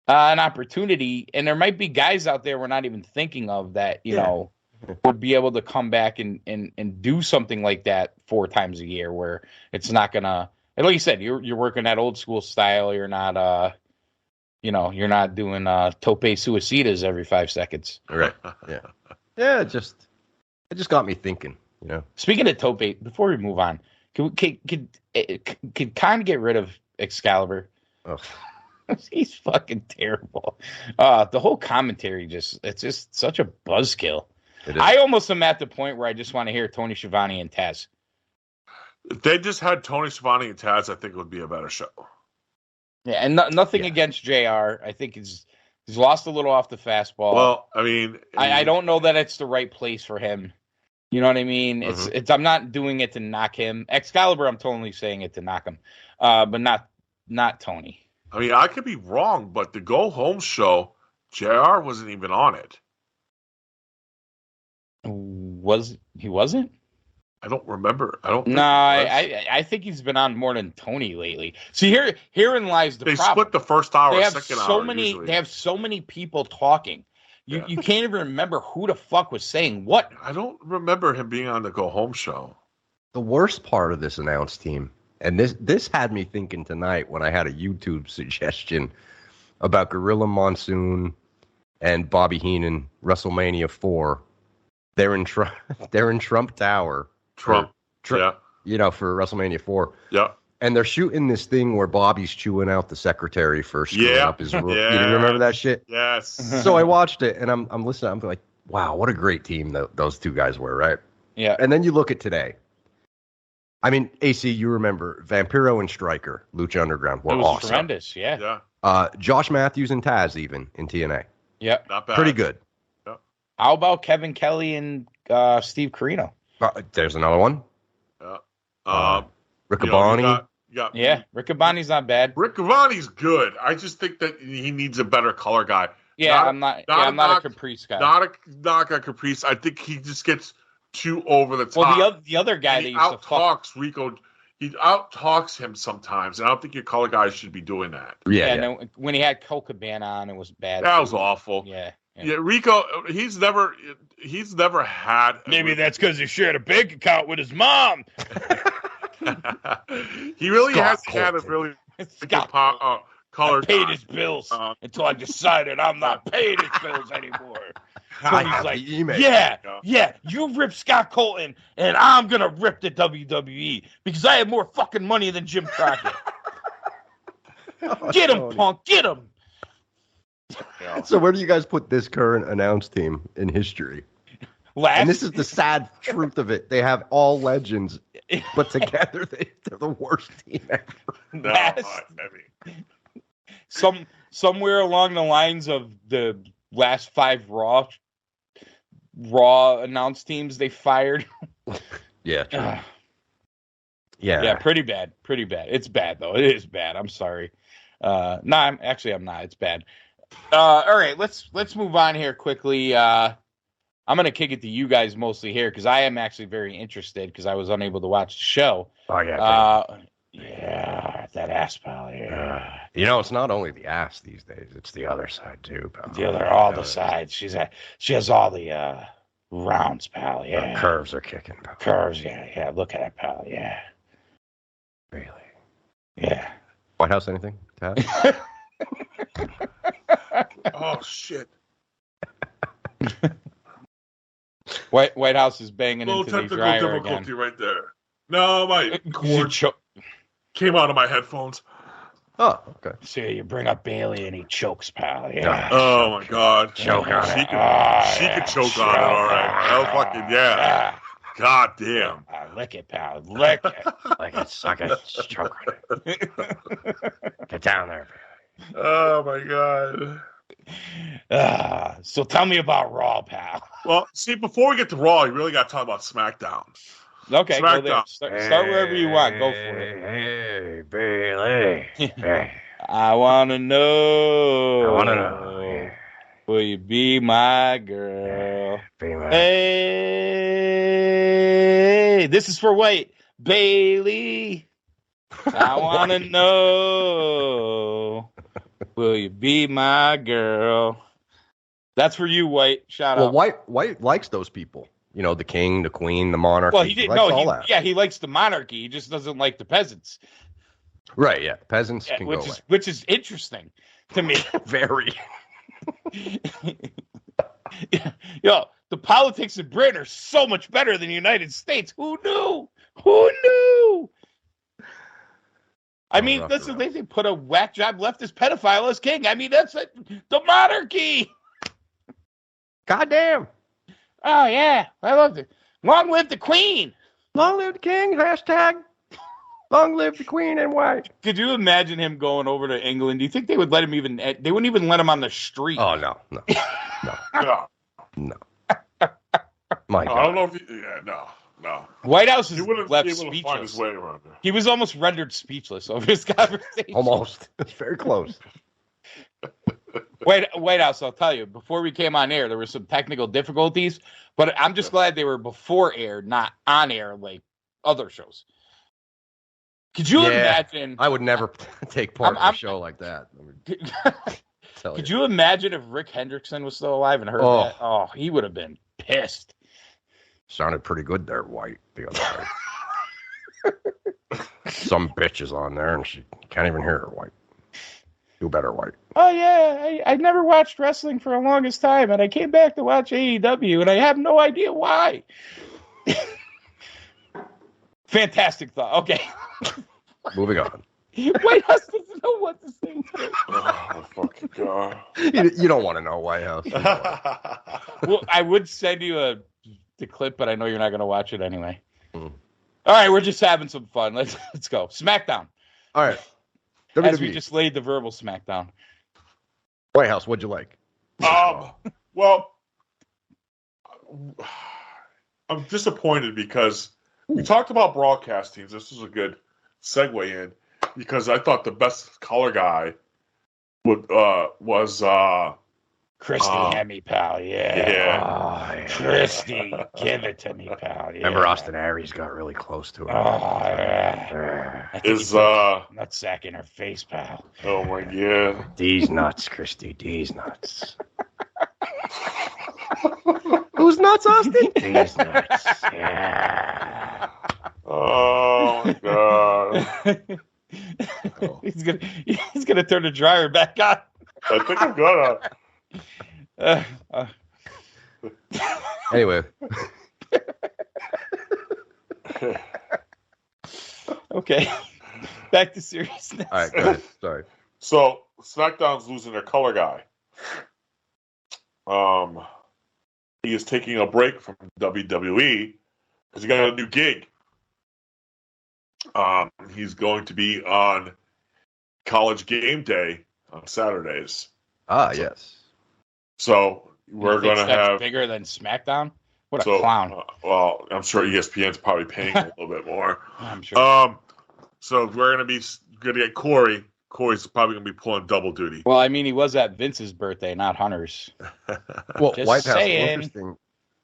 an opportunity, and there might be guys out there we're not even thinking of that you know would be able to come back and do something like that 4 times a year, where it's not gonna. And like you said, you're working that old school style. You're not you're not doing tope suicidas every 5 seconds. Right. Yeah. Yeah. It just got me thinking. You know. Speaking of tope, before we move on, could Khan get rid of Excalibur? Oh. He's fucking terrible. The whole commentary it's just such a buzzkill. I almost am at the point where I just want to hear Tony Schiavone and Taz. If they just had Tony Schiavone and Taz, I think it would be a better show. Yeah, and nothing against JR. I think he's lost a little off the fastball. Well, I mean, I don't know that it's the right place for him. You know what I mean? Mm-hmm. It's I'm not doing it to knock him. Excalibur, I'm totally saying it to knock him, but not Tony. I mean, I could be wrong, but the Go Home show, JR wasn't even on it. He wasn't? I don't remember. I don't think No, he was. I think he's been on more than Tony lately. See, herein lies the They problem. split the first hour, They have second so hour. many. Usually. They have so many people talking. You can't even remember who the fuck was saying what. I don't remember him being on the Go Home show. The worst part of this announce team, and this had me thinking tonight when I had a YouTube suggestion about Gorilla Monsoon and Bobby Heenan, WrestleMania 4. They're in Trump Tower. Trump. Yeah. You know, for WrestleMania 4. Yeah. And they're shooting this thing where Bobby's chewing out the secretary for screwing up his rule. Yeah. You didn't remember that shit? Yes. So I watched it, and I'm listening. I'm like, wow, what a great team those two guys were, right? Yeah. And then you look at today. I mean, AC, you remember Vampiro and Stryker, Lucha Underground, were It was awesome. tremendous. Yeah. Yeah. Josh Matthews and Taz even in TNA. Yeah. Not bad. Pretty good. How about Kevin Kelly and Steve Carino? There's another one. Yeah. Riccaboni. Yeah, Riccaboni's not bad. Riccaboni's good. I just think that he needs a better color guy. Yeah, I'm not a Caprice guy. Not a Caprice. I think he just gets too over the top. Well, the other guy that used to out-talks Rico. He out-talks him sometimes, and I don't think your color guys should be doing that. Yeah. And when he had Cole Cabana on, it was bad. That was awful. Yeah. Yeah, Rico, he's never had. Maybe that's because he shared a bank account with his mom. He really Scott hasn't had a Colton. really Scott, color. I paid his bills until I decided I'm not paying his bills anymore. I He's have like, the email. yeah, you rip Scott Colton, and I'm gonna rip the WWE because I have more fucking money than Jim Crockett. Get him, punk, get him. So where do you guys put this current announce team in history? And this is the sad truth of it. They have all legends, but together they're the worst team ever. No, Somewhere along the lines of the last 5 Raw announced teams they fired. Yeah, true. Yeah, pretty bad. It's bad though. It is bad. I'm sorry. I'm not. It's bad. All right, let's move on here quickly. I'm gonna kick it to you guys mostly here because I am actually very interested because I was unable to watch the show. Oh yeah. Yeah, that ass pal. Yeah. You know, it's not only the ass these days; it's the other side too, pal. The sides. She has all the rounds, pal. Yeah. The curves are kicking, pal. Curves. Yeah. Look at it, pal. Yeah. Really? Yeah. Whitehouse, anything? Taz? Oh shit! Whitehouse is banging Little into the technical dryer difficulty again. right there. No, my cord came out of my headphones. Oh, okay. See, you bring up Bailey and he chokes, pal. Yeah. Oh my god! Choke on She it. could choke on it. All right. That was fucking yeah. God damn. Lick it, pal. Lick it. Like it, suck it, choke on it. Get down there. Oh my god. So tell me about Raw, pal. Well, see, before we get to Raw, you really got to talk about SmackDown. Okay, go there. SmackDown. Start wherever you want. Go for it. Hey, Bailey. Hey. I want to know. I want to know. Will you be my girl? go. Famous. Hey, this is for White Bailey. I want to know, will you be my girl? That's for you, White. Shout Well, out. White likes those people. You know, the king, the queen, the monarchy. Well, he didn't likes know. all that. He likes the monarchy. He just doesn't like the peasons. Right, yeah. Peasants can go away. Which is interesting to me. Very. Yo, the politics of Britain are so much better than the United States. Who knew? Who knew? I mean, that's what they put a whack job leftist pedophile as king. I mean, that's it. The monarchy. Goddamn. Oh, yeah. I love it. Long live the queen. Long live the king. Hashtag. Long live the queen and white. Could you imagine him going over to England? Do you think they would let him even? They wouldn't even let him on the street. Oh, no. My God. I don't know if no. Whitehouse is He wouldn't left be able to find his speechless. way around there. He was almost rendered speechless over his conversation. Almost. It's very close. Whitehouse, I'll tell you, before we came on air, there were some technical difficulties, but I'm just glad they were before air, not on air like other shows. Could you imagine? I would never take part in a show like that. Could you imagine if Rick Hendrickson was still alive and heard that? Oh, he would have been pissed. Sounded pretty good there, White, the other day. Some bitch is on there and she can't even hear her, White. Do better, White. Oh, yeah. I never watched wrestling for the longest time, and I came back to watch AEW, and I have no idea why. Fantastic thought. Okay. Moving on. Whitehouse doesn't know what to say. Oh, fucking God. You don't want to know, Whitehouse. Well, I would send you the clip, but I know you're not going to watch it anyway. All right, we're just having some fun. Let's go. SmackDown. All right. As we just laid the verbal SmackDown. Whitehouse, what'd you like? Well, I'm disappointed because we talked about broadcast teams. This was a good segue in because I thought the best color guy was Christy Hemme, pal. Yeah. Oh, yeah. Christy, give it to me, pal. Yeah. Remember Austin Aries got really close to her. Oh, yeah. I think is nutsack in her face, pal. oh my God. These nuts, Christy. These nuts. Who's nuts, Austin? These nuts. Yeah. Oh my God. He's gonna turn the dryer back on. I think I'm gonna. Anyway. Okay. Back to seriousness. All right, go ahead. Sorry. So SmackDown's losing their color guy. He is taking a break from WWE because he got a new gig. He's going to be on College Game Day on Saturdays. Yes. So we're going to have bigger than SmackDown. What a clown! Well, I'm sure ESPN's probably paying a little bit more. I'm sure. So we're going to get Corey. Corey's probably going to be pulling double duty. Well, I mean, he was at Vince's birthday, not Hunter's. Well, Just Whitehouse, saying.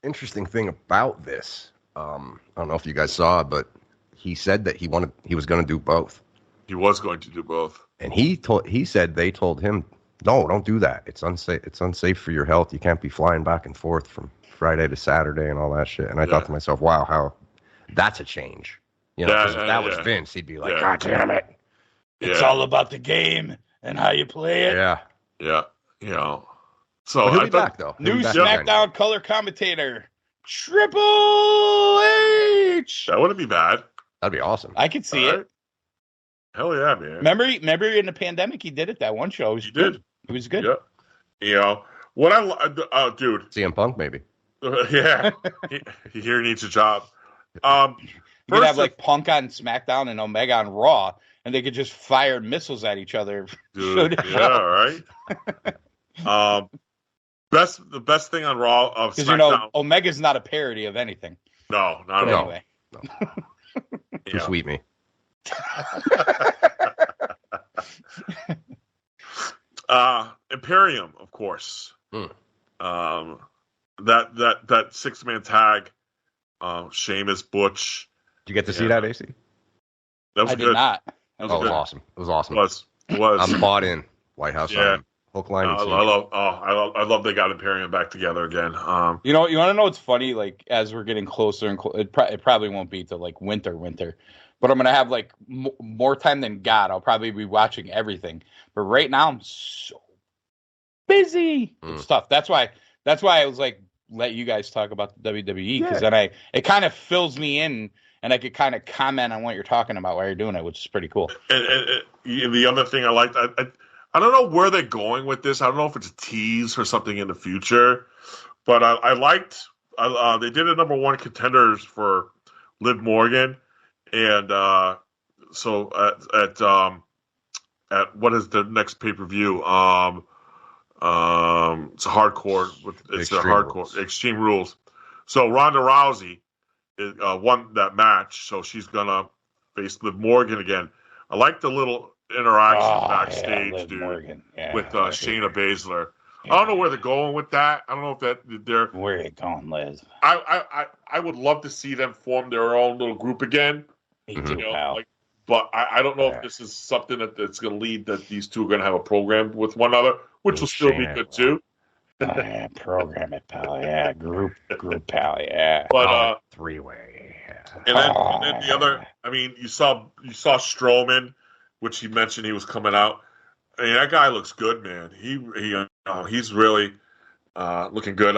interesting thing about this. I don't know if you guys saw it, but he said that he was going to do both. He was going to do both. And he said they told him, no, don't do that. It's unsafe. It's unsafe for your health. You can't be flying back and forth from Friday to Saturday and all that shit. And I thought to myself, wow, how that's a change. You know, if that was Vince, he'd be like, God damn it. It's all about the game and how you play it. Yeah. Yeah. You know. So he'll be back though. New SmackDown color commentator, Triple H. That wouldn't be bad. That'd be awesome. I could see it. Hell yeah, man. Remember in the pandemic, he did it that one show. He did. It was good. Yeah. You know, what dude. CM Punk, maybe. Yeah. he here needs a job. You could have like Punk on SmackDown and Omega on Raw, and they could just fire missiles at each other. Dude, yeah, right. The best thing on Raw of SmackDown. Because you know Omega's not a parody of anything. No, not at all. Anyway. Too sweet me. Imperium, of course. that 6-man tag, Sheamus, Butch. Did you get to see that, AC? That was I good. did not. It was awesome. It was awesome. It was. I'm bought in. Whitehouse on hook, line, and sinker. I love they got Imperium back together again. You want to know what's funny? Like, as we're getting closer and it probably won't be till like winter, but I'm gonna have like more time than God. I'll probably be watching everything. But right now I'm so busy. It's tough. That's why I was like, let you guys talk about the WWE, because then it kind of fills me in, and I could kind of comment on what you're talking about while you're doing it, which is pretty cool. And the other thing I liked, I don't know where they're going with this. I don't know if it's a tease for something in the future, but I liked they did a number one contenders for Liv Morgan, and so at what is the next pay-per-view? It's a hardcore. It's a hardcore Rules. Extreme Rules. So Ronda Rousey won that match, so she's gonna face Liv Morgan again. I like the little interaction backstage, with Shayna Baszler. Yeah. I don't know where they're going with that. I don't know if they're where are you going, Liz? I would love to see them form their own little group again. Me too, pal. But I don't know if this is something that's going to lead that these two are going to have a program with one another, which will still be good too. Program it, pal. Yeah, group, pal. Yeah. But three-way. And then the other. I mean, you saw Strowman, which he mentioned he was coming out. I mean, that guy looks good, man. He's really looking good.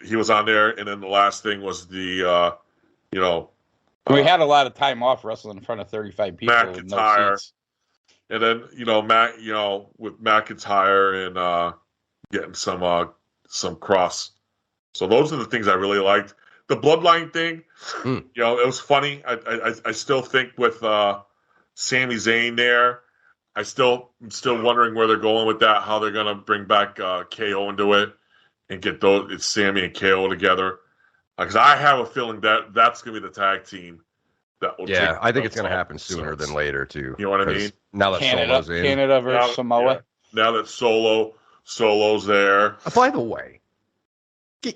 He was on there, and then the last thing was the we had a lot of time off wrestling in front of 35 people with no seats. And then with McIntyre and getting some cross. So those are the things I really liked. The Bloodline thing, it was funny. I still think with Sami Zayn there, I'm still wondering where they're going with that. How they're gonna bring back KO into it and get it's Sami and KO together. Because I have a feeling that's gonna be the tag team that will. Yeah, I think it's gonna happen sooner than later too. You know what I mean? Now that Solo's in, Canada versus Samoa. Yeah, now that Solo's there. By the way,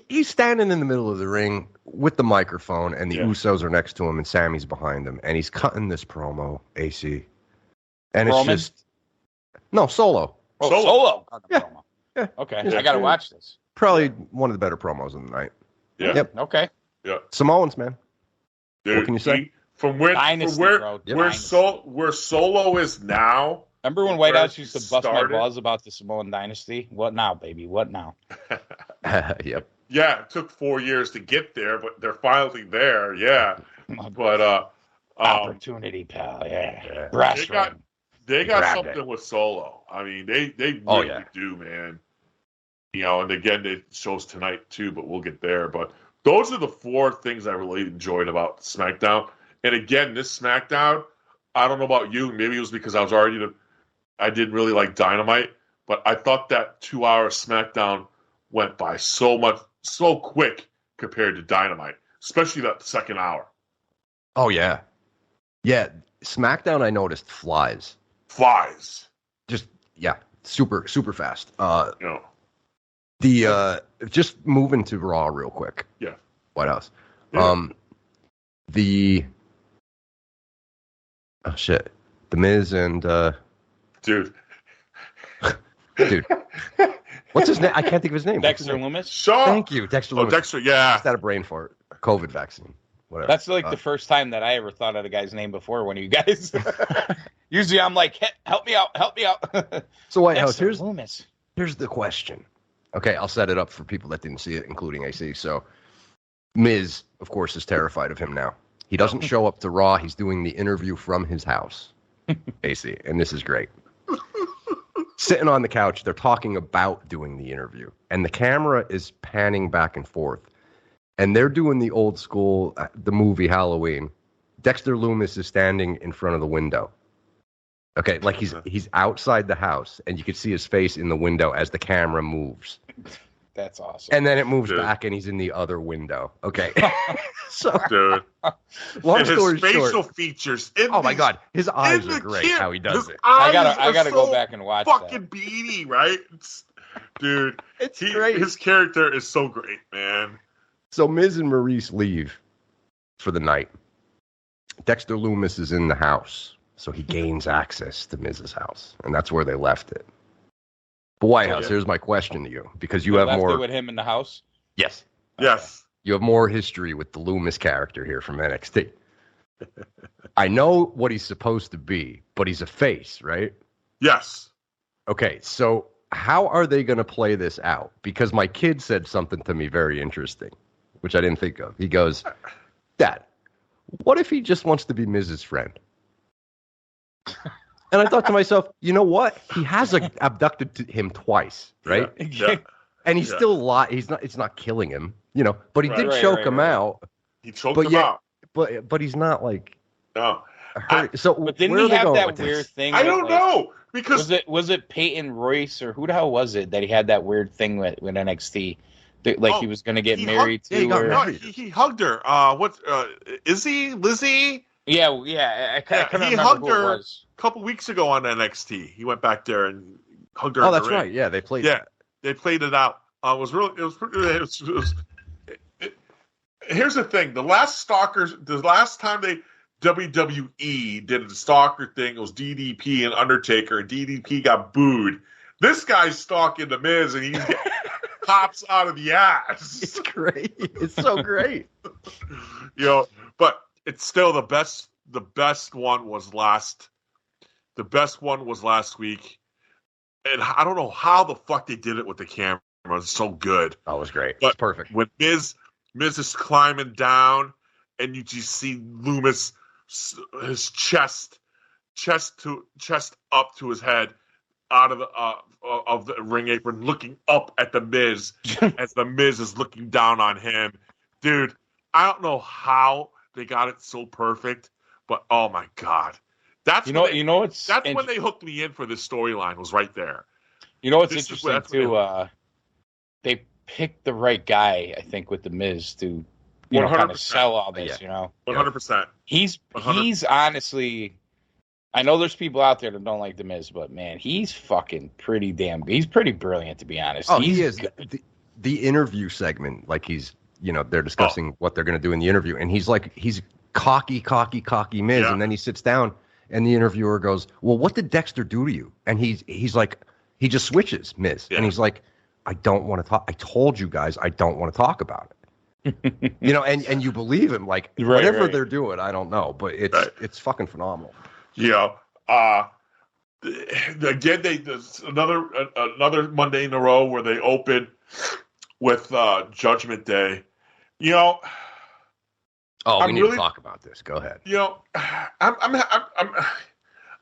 he's standing in the middle of the ring with the microphone, and the Usos are next to him, and Sammy's behind him, and he's cutting this promo, AC. And Roman? It's just Solo. Oh, Solo. Yeah. Okay, I gotta watch this. Probably one of the better promos of the night. Yeah. Yep. Okay. Yeah. Samoans, man. Dude, what can you say? From where Solo is now. Remember when Whitehouse used to bust my balls about the Samoan dynasty? What now, baby? What now? Yep. Yeah, it took 4 years to get there, but they're finally there. Yeah. But opportunity, pal. Yeah. They got something with Solo. I mean, they really do, man. And again, it shows tonight too, but we'll get there. But those are the 4 things I really enjoyed about SmackDown. And again, this SmackDown, I don't know about you. Maybe it was because I didn't really like Dynamite, but I thought that 2-hour SmackDown went by so quick compared to Dynamite, especially that second hour. Oh yeah. Yeah. SmackDown, I noticed flies. Just super, super fast. Just moving to Raw real quick. Yeah. Whitehouse. Yeah. The Miz and dude. What's his name? I can't think of his name. Dexter Lumis. Shaw. Thank you, Dexter Lumis. Dexter, yeah. Just had a brain fart. COVID vaccine. Whatever. That's like the first time that I ever thought of the guy's name before one of you guys. Usually I'm like, help me out. So Whitehouse, Lumis. Here's the question. Okay, I'll set it up for people that didn't see it, including AC. So Miz, of course, is terrified of him now. He doesn't show up to Raw. He's doing the interview from his house, AC, and this is great. Sitting on the couch, they're talking about doing the interview, and the camera is panning back and forth, and they're doing the old school, the movie Halloween. Dexter Lumis is standing in front of the window. Okay, like he's outside the house, and you can see his face in the window as the camera moves. That's awesome. And then it moves back, and he's in the other window. Okay. So, dude. Long and story his facial short, features. My God, his eyes are great. How he does it. I gotta go back and watch fucking that. beady, right? Dude, It's great. His character is so great, man. So Miz and Maurice leave for the night. Dexter Lumis is in the house, so he gains access to Miz's house, and that's where they left it. But Whitehouse, here's my question to you, because you have left more. It with him in the house. Yes. Yes. You have more history with the Loomis character here from NXT. I know what he's supposed to be, but he's a face, right? Yes. Okay, so how are they going to play this out? Because my kid said something to me very interesting, which I didn't think of. He goes, Dad, what if he just wants to be Mrs. Friend? And I thought to myself, you know what? He has abducted him twice, right? Yeah. And he's still alive. It's not killing him, but he did choke him out. He choked him out. But he's not like no. But didn't he have that weird thing? I don't know, because was it Peyton Royce or who the hell was it that he had that weird thing with NXT? He was going to get married to. He hugged her. Izzy? Lizzie? Yeah. I couldn't remember he hugged who her it was. a couple weeks ago on NXT. He went back there and hugged her. Oh, that's right. Yeah, they played. Yeah, they played it out. Here's the thing: the last time WWE did a stalker thing, it was DDP and Undertaker, and DDP got booed. This guy's stalking the Miz, and he pops out of the ass. It's great. It's so great. But it's still the best. The best one was last week, and I don't know how the fuck they did it with the camera. It's so good. That was great. But it's perfect. When Miz is climbing down, and you just see Loomis, his chest up to his head, out of the ring apron, looking up at the Miz as the Miz is looking down on him. Dude, I don't know how they got it so perfect, but oh my god, that's when they hooked me in for this storyline. Was right there. You know what's interesting too? They picked the right guy, I think, with the Miz to kind of sell all this. 100%. He's honestly. I know there's people out there that don't like the Miz, but man, he's fucking pretty damn good. He's pretty brilliant, to be honest. Oh, he is. The interview segment, like they're discussing what they're going to do in the interview, and he's cocky Miz, and then he sits down, and the interviewer goes, "Well, what did Dexter do to you?" And he's like, he just switches Miz, and he's like, "I don't want to talk. I told you guys, I don't want to talk about it." And you believe him, like whatever they're doing, I don't know, but it's fucking phenomenal. Yeah. Again, there's another Monday in a row where they open with Judgment Day. We need to talk about this. Go ahead.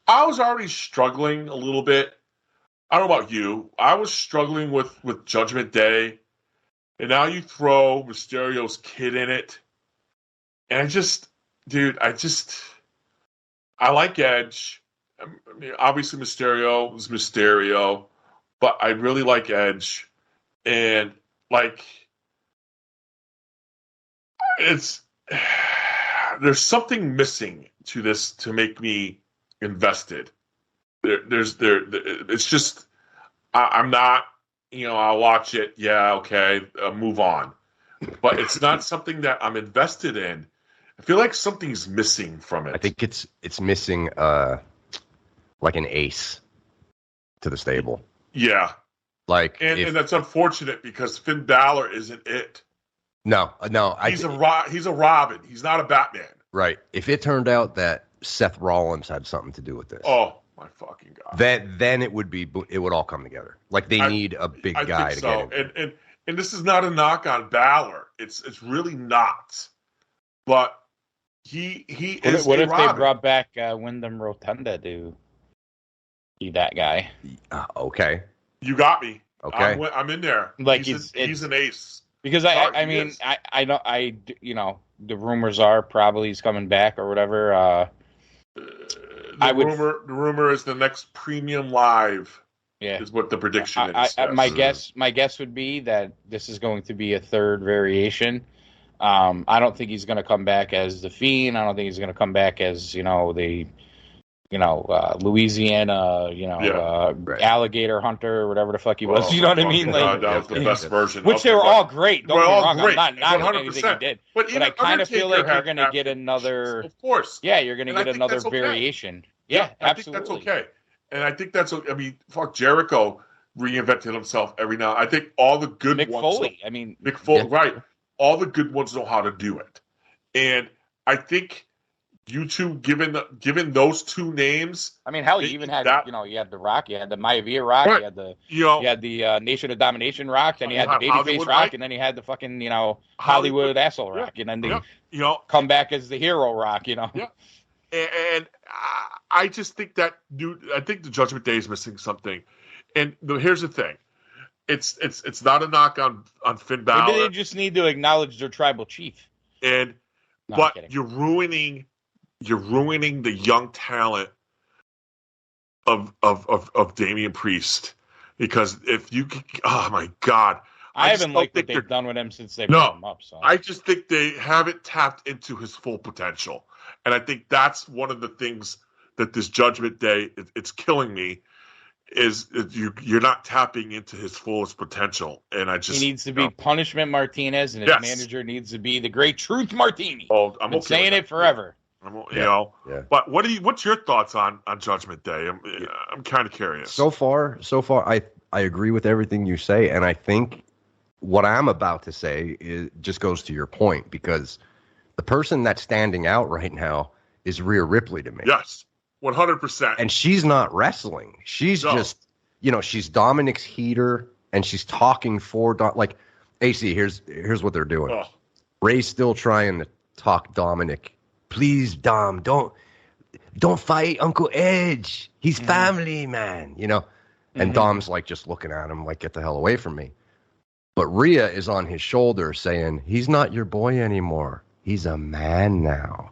I was already struggling a little bit. I don't know about you. I was struggling with Judgment Day, and now you throw Mysterio's kid in it, and I like Edge. I mean, obviously Mysterio is Mysterio, but I really like Edge, and there's something missing to this to make me invested. It's just I'm not. I'll watch it. Yeah, okay, move on, but it's not something that I'm invested in. I feel like something's missing from it. I think it's missing like an ace to the stable. Yeah. And that's unfortunate because Finn Balor isn't it. No. He's a Robin. He's not a Batman. Right. If it turned out that Seth Rollins had something to do with this. Oh my fucking god. Then it would all come together. Like they need a big guy to get in. And this is not a knock on Balor. It's really not. But he is. What if they brought back Wyndham Rotunda to be that guy? Okay. You got me. Okay. I'm in there. Like he's an ace. Because I mean the rumors are probably he's coming back or whatever. The rumor is the next Premium Live. Yeah, is what the prediction is. My guess would be that this is going to be a third variation. I don't think he's going to come back as the Fiend. I don't think he's going to come back as the Louisiana, Right. alligator hunter or whatever the fuck he was. You know what I mean? Like, that was the best version. which they were all great. Don't get me wrong. Great. I'm not knocking anything he 100%. did. But I kind of feel like you're going to get had another. Of course. Yeah, you're going to And I get think another that's okay. variation. Yeah, absolutely. I think that's okay. And I think that's, I mean, fuck, Jericho reinvented himself every now. I think all the good Mick ones. Foley. Mick Foley, right. All the good ones know how to do it. And I think you two, given those two names. I mean, hell, you even had, you had the Rock, you had the Maivia Rock, Right. you had the Nation of Domination Rock, then you had the Babyface Rock, and then you had the fucking, Hollywood Asshole Rock, and then they come back as the Hero Rock, Yeah. And I just think that I think the Judgment Day is missing something. And here's the thing. It's not a knock on Finn Balor. Maybe they just need to acknowledge their tribal chief. But you're ruining the young talent of Damian Priest, because if you, oh my God, I haven't liked what they've done with him since they brought him up. So I just think they haven't tapped into his full potential, and I think that's one of the things that this Judgment Day it's killing me. Is you're not tapping into his fullest potential, and I just he needs to be Punishment Martinez, and his manager needs to be the Great Truth Martini. Oh, I'm been saying it forever. But what's your thoughts on Judgment Day? I'm kind of curious. So far, I agree with everything you say, and I think what I'm about to say just goes to your point, because the person that's standing out right now is Rhea Ripley to me. Yes. 100%. And she's not wrestling. She's just, she's Dominic's heater, and she's talking for like AC. Here's what they're doing. Oh. Ray's still trying to talk Dominic. Please, Dom, don't fight Uncle Edge. He's family, man. And Dom's like just looking at him like, get the hell away from me. But Rhea is on his shoulder saying, he's not your boy anymore. He's a man now,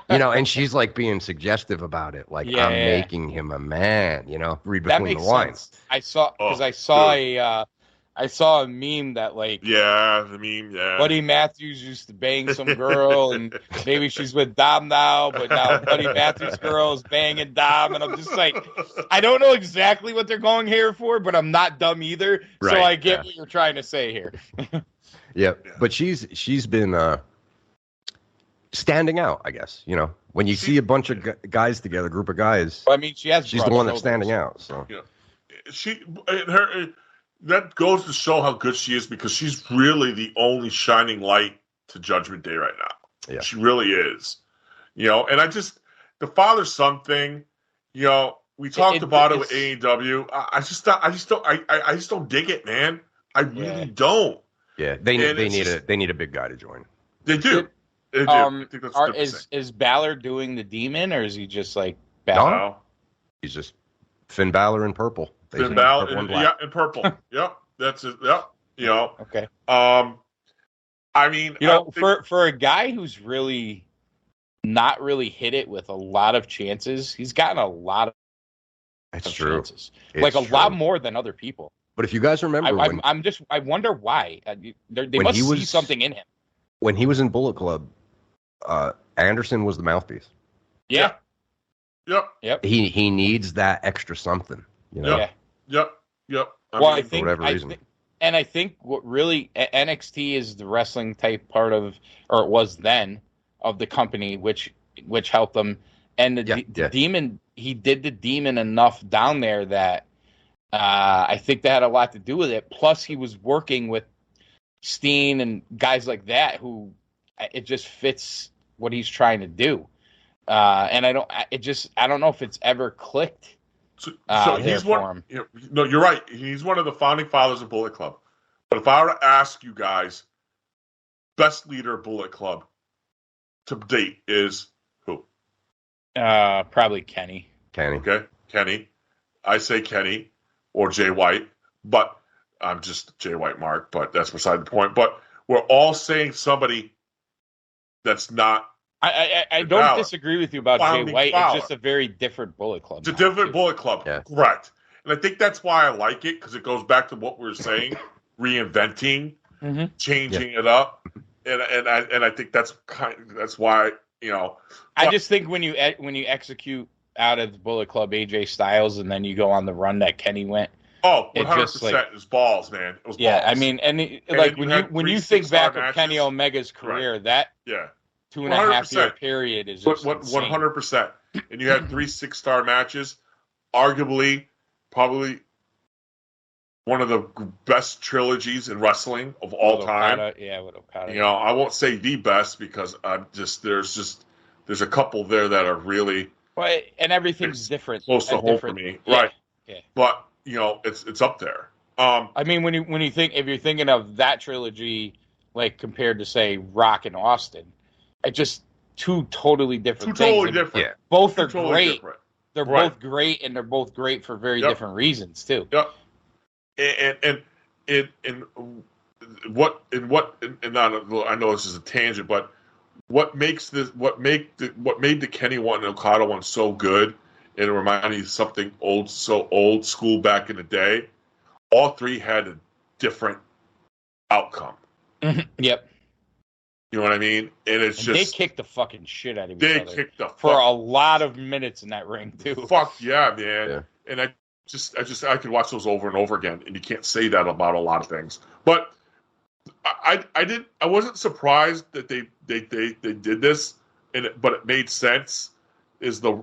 and she's like being suggestive about it. Like, I'm making him a man, read between the lines. I saw a meme that the meme, Buddy Matthews used to bang some girl, and maybe she's with Dom now, but now Buddy Matthews' girl is banging Dom, and I'm just like, I don't know exactly what they're going here for, but I'm not dumb either, so I get what you're trying to say here. But she's been standing out, I guess. When you see a bunch of guys together, group of guys. Well, I mean, she's the one that's standing out. So that goes to show how good she is, because she's really the only shining light to Judgment Day right now. Yeah. She really is. And the father-son thing. We talked about it with AEW. I just don't dig it, man. I really don't. Yeah, they need a big guy to join. They do. Is Balor doing the demon, or is he just like Balor? No. He's just Finn Balor in purple. Finn Balor in purple. Yep, that's it. Yep. Okay. I mean, for a guy who's really not really hit it with a lot of chances, he's gotten a lot of chances. Lot more than other people. But if you guys remember, I wonder why. They must see something in him. When he was in Bullet Club, Anderson was the mouthpiece. Yeah. Yep. He needs that extra something. Yep. I think for whatever reason. I think what really NXT is the wrestling type part of, or it was then, of the company, which helped them. And the demon, he did the demon enough down there that I think that had a lot to do with it. Plus, he was working with Steen and guys like that who it just fits what he's trying to do. And I don't know if it's ever clicked. So he's one. No, you're right. He's one of the founding fathers of Bullet Club. But if I were to ask you guys, best leader of Bullet Club to date is who? Probably Kenny. Okay, Kenny. I say Kenny or Jay White, but I'm just Jay White Mark. But that's beside the point. But we're all saying somebody that's not. I don't disagree with you about Jay White. It's just a very different Bullet Club. It's a different Bullet Club. Yeah. Correct. And I think that's why I like it, because it goes back to what we were saying, reinventing, changing it up. And I think that's why, I just think when you execute out of the Bullet Club AJ Styles, and then you go on the run that Kenny went. Oh, It 100%. just, like, It was balls, man. It was Yeah, balls. I mean, and And like then when you three think back six-star of Kenny matches. Omega's career, that Yeah. 2.5 year 100%. period is just insane. 100%. And you had 3 6-star matches, arguably, probably one of the best trilogies in wrestling of all time. With Okada. You know, I won't say the best because there's a couple there that are really Well, and everything's different. close to home for me, right? Yeah. But you know, it's up there. I mean, when you think, if you're thinking of that trilogy, like compared to say Rock and Austin, it's just two totally different things. Totally different. Yeah. Both are Totally great. different. They're both great, and they're both great for very different reasons too. Yep. And I know this is a tangent, but what made the Kenny one and Okada one so good, and it reminded me of something old school back in the day. All three had a different outcome. Yep. You know what I mean? And it's they just kicked the fucking shit out of each they other kicked the for a lot of minutes in that ring too. fuck yeah, man. Yeah. And I could watch those over and over again, and you can't say that about a lot of things. But I wasn't surprised that they did this, but it made sense. Is the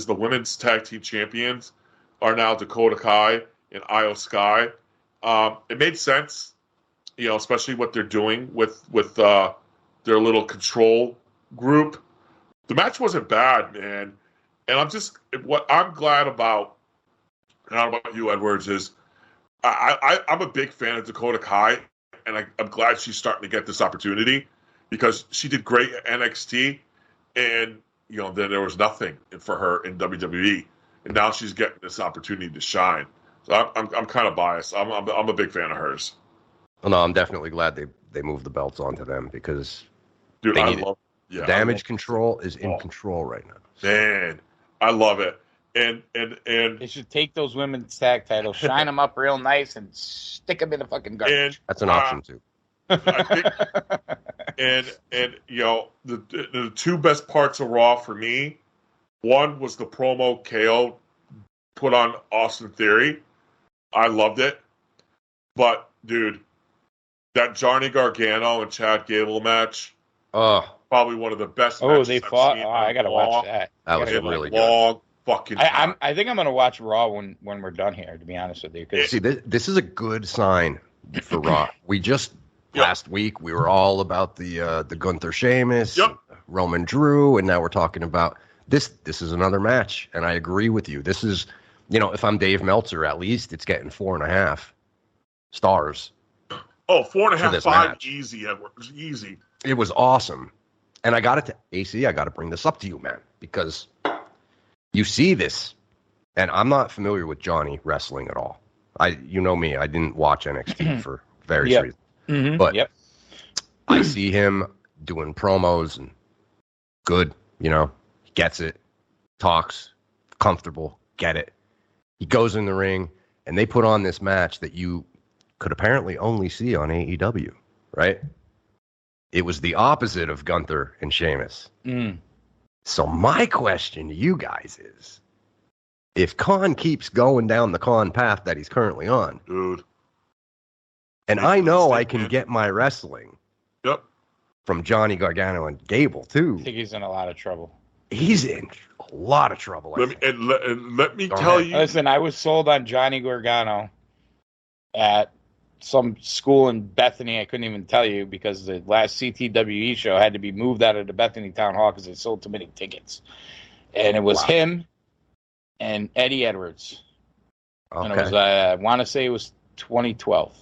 women's tag team champions are now Dakota Kai and Io Sky. It made sense, you know, especially what they're doing with their little control group. The match wasn't bad, man, and what I'm glad about. And I don't know about you, Edwards, is I'm a big fan of Dakota Kai, and I'm glad she's starting to get this opportunity because she did great at NXT, and you know then there was nothing for her in WWE, and now she's getting this opportunity to shine. So I'm kind of biased. I'm a big fan of hers. Well, no, I'm definitely glad they moved the belts onto them because Dude, they I need love it. Damage control is in control right now. Man, I love it. And They should take those women's tag titles, shine them up real nice, and stick them in the fucking garbage. That's an option too. I think, and you know the two best parts of Raw for me, one was the promo KO put on Austin Theory. I loved it, but dude, that Johnny Gargano and Chad Gable match, probably one of the best. Oh, they fought. I gotta watch that. That was really long good. Fucking time. I think I'm gonna watch Raw when we're done here. To be honest with you, See, this is a good sign for Raw. We just last week we were all about the Gunther Sheamus, Roman Drew, and now we're talking about this. This is another match, and I agree with you. This is, you know, if I'm Dave Meltzer, at least it's getting 4.5 stars. Oh, 4.5, 5, match. easy, Edwards, easy. It was awesome, and I got it to AC. I got to bring this up to you, man, because you see this, and I'm not familiar with Johnny wrestling at all. You know me, I didn't watch NXT for various reasons. Mm-hmm. But I see him doing promos and good, you know, gets it, talks, comfortable, get it. He goes in the ring, and they put on this match that you could apparently only see on AEW, right? It was the opposite of Gunther and Sheamus. Mm. So my question to you guys is, if Khan keeps going down the Khan path that he's currently on, dude, and I know I can get my wrestling from Johnny Gargano and Gable too. I think he's in a lot of trouble. He's in a lot of trouble. Let me tell you. Listen, I was sold on Johnny Gargano at some school in Bethany. I couldn't even tell you because the last CTWE show had to be moved out of the Bethany Town Hall because they sold too many tickets. And it was him and Eddie Edwards. Okay. And it was, I want to say it was 2012.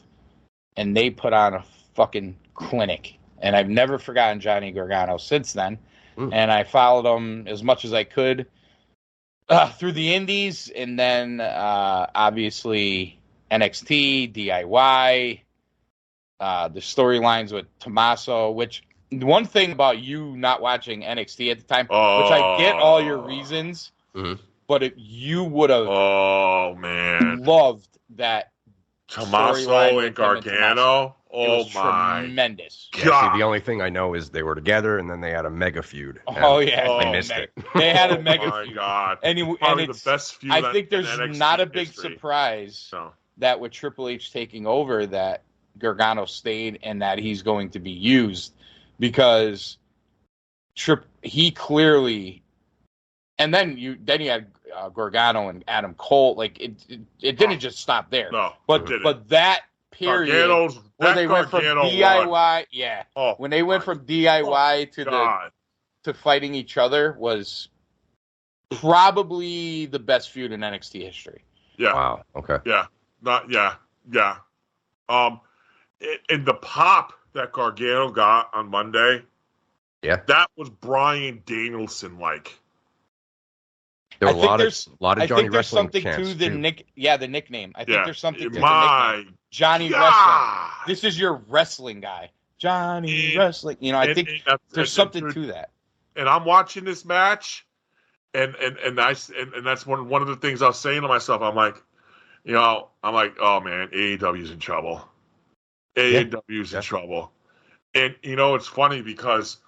And they put on a fucking clinic. And I've never forgotten Johnny Gargano since then. And I followed him as much as I could through the indies. And then obviously NXT, DIY, the storylines with Tommaso, which one thing about you not watching NXT at the time, which I get all your reasons, but if you would have loved that Tommaso and Gargano. Oh, was my tremendous. Yeah, see, the only thing I know is they were together, and then they had a mega feud. Oh yeah, Oh, I missed it. They had a Oh, mega my feud. God. And Probably it's the best feud I think in there's NXT not a big history. surprise So, that with Triple H taking over that Gargano stayed and that he's going to be used because he clearly, and then you had Gargano and Adam Cole. Like it didn't just stop there. no, but it didn't. but that period Gargano's, where that they went from Gargano DIY, run. Oh, when they went my from DIY God. to fighting each other was probably the best feud in NXT history. Yeah. Wow. Okay. Yeah. Yeah. And the pop that Gargano got on Monday, Yeah. that was Bryan Danielson like. There were I a think lot there's- of Johnny I think there's Wrestling something chants, to the too. the nickname. I think Yeah. there's something to the My nickname. Johnny God. Wrestling. This is your wrestling guy. Johnny And- Wrestling. You know, I and- think and- there's something to that. And I'm watching this match, and that's one of the things I was saying to myself. I'm like, oh man, AEW's in trouble. AEW's in trouble. And it's funny because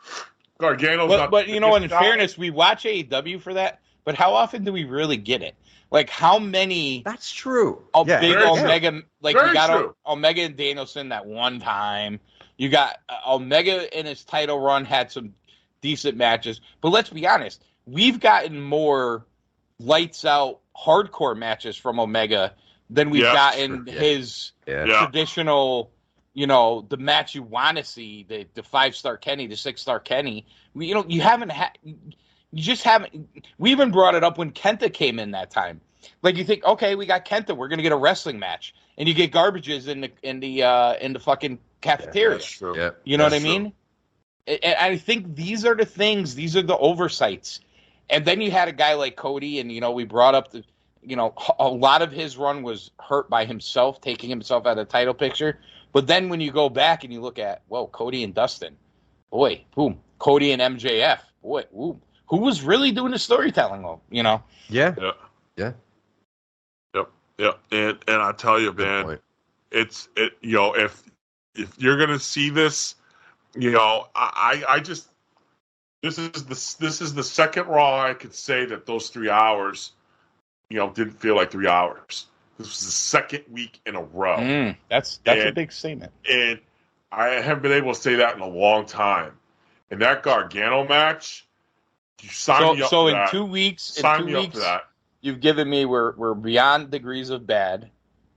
Gargano's not. But in fairness, we watch AEW for that. But how often do we really get it? Like how many? That's true. Big very Omega, like Very you got true. Omega and Danielson that one time. You got Omega in his title run had some decent matches, but let's be honest, we've gotten more lights out hardcore matches from Omega than we've gotten his traditional. The match you want to see, the 5-star Kenny, the 6-star Kenny. You haven't had. You just haven't. We even brought it up when Kenta came in that time. Like you think, okay, we got Kenta, we're gonna get a wrestling match, and you get garbages in the fucking cafeteria. That's true. Yeah. You know what I mean? And I think these are the things. These are the oversights. And then you had a guy like Cody, and we brought up a lot of his run was hurt by himself, taking himself out of the title picture. But then when you go back and you look at, Cody and Dustin, boy, boom, Cody and MJF, boy, boom. Who was really doing the storytelling? Yeah. Yep. And I tell you, man, if you're gonna see this, I just this is the second Raw I could say that those 3 hours, didn't feel like 3 hours. This was the second week in a row. That's a big statement. And I haven't been able to say that in a long time. And that Gargano match. You signed me up for that. 2 weeks, Up for that. You've given me we're beyond degrees of bad,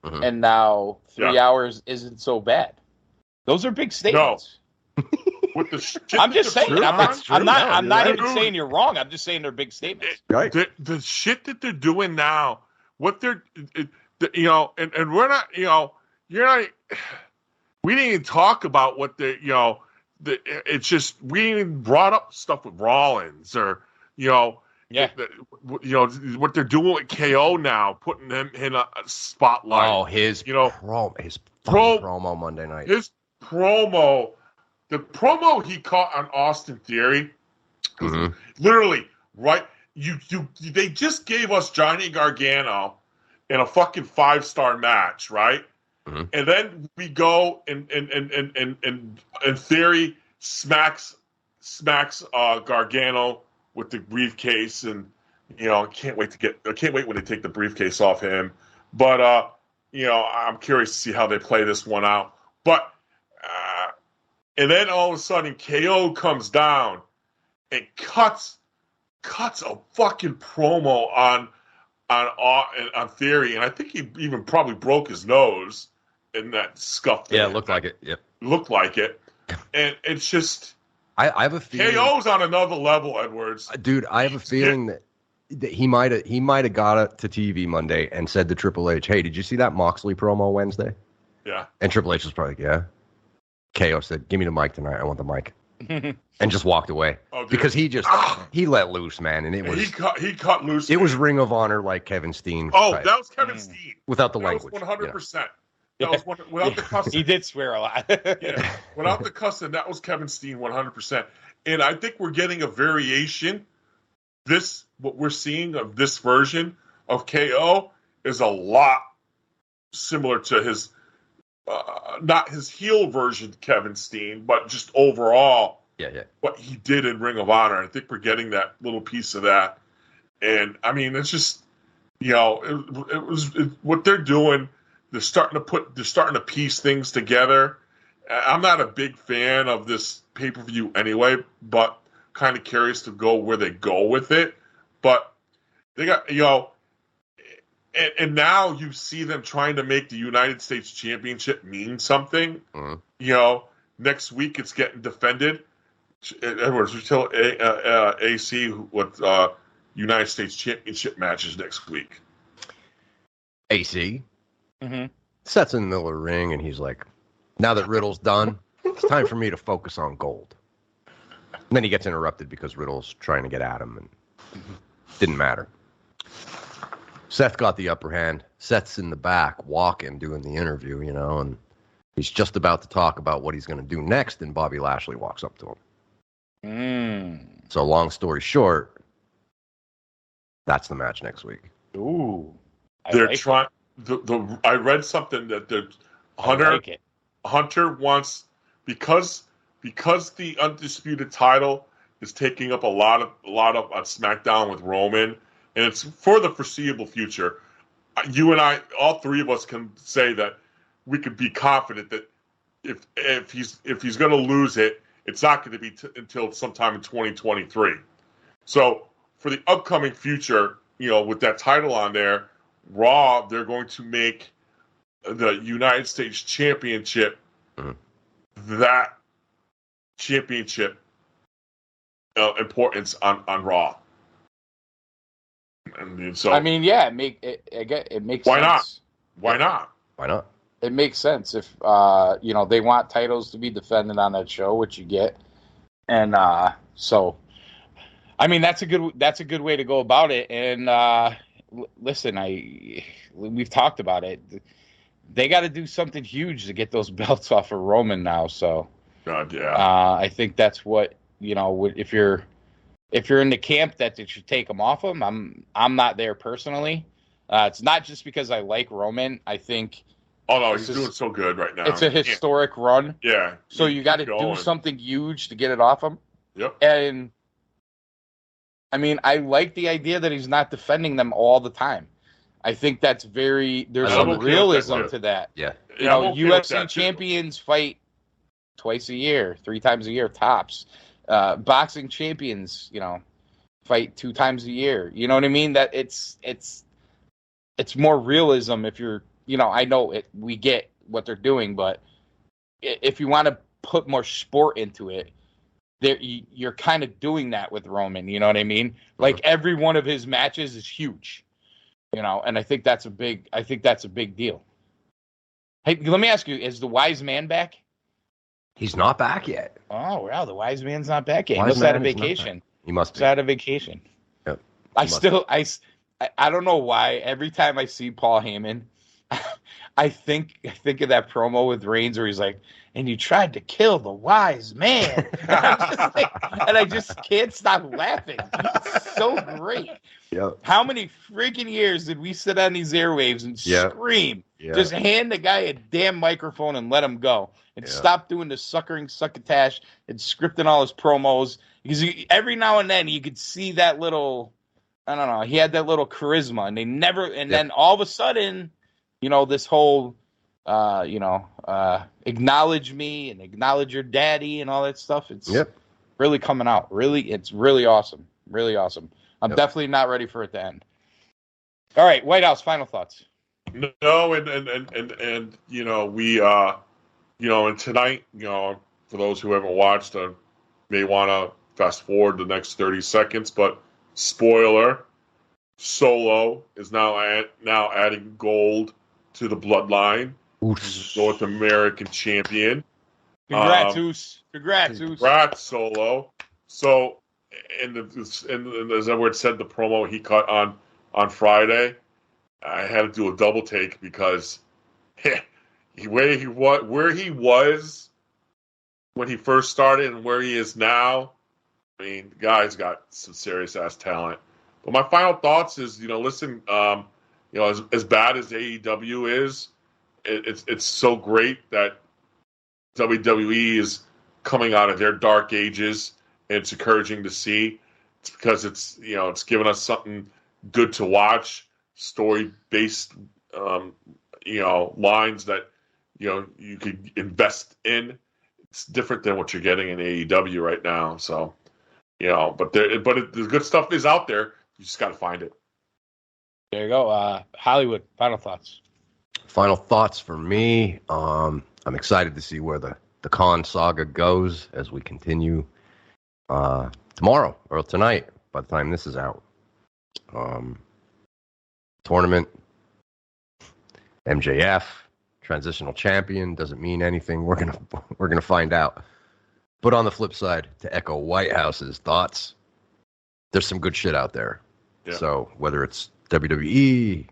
and now 3 hours isn't so bad. Those are big statements. No. With the shit I'm just saying. I'm not even Dude. saying you're wrong. I'm just saying they're big statements. Right. The shit that they're doing now, what they're, and we're not, you're not. We didn't even talk about what they, it's just we even brought up stuff with Rollins or what they're doing with KO now, putting him in a spotlight. Oh, his promo Monday night. His promo, the promo he caught on Austin Theory, literally right. They just gave us Johnny Gargano in a fucking 5-star match, right? And then we go and Theory smacks Gargano with the briefcase, and I can't wait when they take the briefcase off him. But I'm curious to see how they play this one out. But and then all of a sudden KO comes down and cuts a fucking promo on Theory, and I think he even probably broke his nose in that scuff. Yeah, it looked like it. Yep. Looked like it. And it's just I have a feeling KO's on another level, Edwards. Dude, I have a feeling that he might have got it to TV Monday and said to Triple H, "Hey, did you see that Moxley promo Wednesday?" Yeah. And Triple H was probably like, "Yeah." KO said, "Give me the mic tonight. I want the mic." And just walked away because he let loose, man, and he cut loose. It was Ring of Honor like Kevin Steen. Oh, that was Kevin Steen without the language. 100%. That was without the cussing. He did swear a lot. Yeah, without the cussing, that was Kevin Steen 100%. And I think we're getting a variation. What we're seeing of this version of KO is a lot similar to his not his heel version, Kevin Steen, but just overall Yeah. what he did in Ring of Honor. I think we're getting that little piece of that. And I mean, it's just, what they're doing. They're starting to piece things together. I'm not a big fan of this pay-per-view anyway, but kind of curious to go where they go with it. But they got, and now you see them trying to make the United States Championship mean something. Mm-hmm. Next week it's getting defended. Edwards, we tell AC what United States Championship matches next week. AC Mm-hmm. sets in the middle of the ring, and he's like, now that Riddle's done, it's time for me to focus on gold. And then he gets interrupted because Riddle's trying to get at him, and didn't matter. Seth got the upper hand. Seth's in the back, walking, doing the interview, and he's just about to talk about what he's going to do next, and Bobby Lashley walks up to him. So long story short, that's the match next week. Ooh. They're trying. I read something that Hunter wants, because the undisputed title is taking up a lot of SmackDown with Roman, and it's for the foreseeable future. You and I, all three of us, can say that we could be confident that if he's going to lose it, it's not going to be until sometime in 2023. So for the upcoming future, with that title on there, Raw, they're going to make the United States Championship that championship importance on Raw. And so, I mean, yeah, it makes why sense. Why not? Why not? It makes sense if they want titles to be defended on that show, which you get, and so, I mean, that's a good way to go about it. And listen, we've talked about it. They got to do something huge to get those belts off of Roman now. So, God, yeah. I think that's what if you're in the camp that they should take them off him. I'm not there personally. It's not just because I like Roman. I think. Oh no, he's doing so good right now. It's a historic run. Yeah. So you got to do something huge to get it off him. Yep. And I mean, I like the idea that he's not defending them all the time. I think that's there's some realism to that. Yeah. UFC champions fight twice a year, 3 times a year tops. Boxing champions, fight 2 times a year. You know what I mean? That it's more realism if you're, I know we get what they're doing, but if you want to put more sport into it, you're kind of doing that with Roman. You know what I mean? Like every one of his matches is huge, and I think that's a big deal. Hey, let me ask you: is the wise man back? He's not back yet. Oh wow, the wise man's not back yet. He must have had a vacation. He must be. He's had a vacation. Yep. I don't know why. Every time I see Paul Heyman, I think of that promo with Reigns where he's like, "And you tried to kill the wise man," and I just can't stop laughing. It's so great. Yep. How many freaking years did we sit on these airwaves and scream? Yep. Just hand the guy a damn microphone and let him go, and stop doing the succotash and scripting all his promos. Because every now and then you could see that little, I don't know, he had that little charisma, and then all of a sudden, this whole, acknowledge me and acknowledge your daddy and all that stuff. It's really coming out. It's really awesome. Really awesome. I'm definitely not ready for it to end. All right, White House, final thoughts. No, and we and tonight, for those who haven't watched, may want to fast forward the next 30 seconds, but spoiler, Solo is now adding gold to the bloodline. North American champion. Congrats, Oos. Congrats, Solo. So, and as Edward said, the promo he cut on Friday, I had to do a double take because where he was when he first started and where he is now, I mean, the guy's got some serious ass talent. But my final thoughts is, listen, as bad as AEW is, it's so great that WWE is coming out of their dark ages. It's encouraging to see. It's because it's given us something good to watch, story based, lines that you could invest in. It's different than what you're getting in AEW right now. So, the good stuff is out there. You just got to find it. There you go. Hollywood, final thoughts. Final thoughts for me. I'm excited to see where the Khan saga goes as we continue tomorrow or tonight by the time this is out. Tournament, MJF, transitional champion, doesn't mean anything. We're gonna find out. But on the flip side, to echo Whitehouse's thoughts, there's some good shit out there. Yeah. So whether it's WWE, you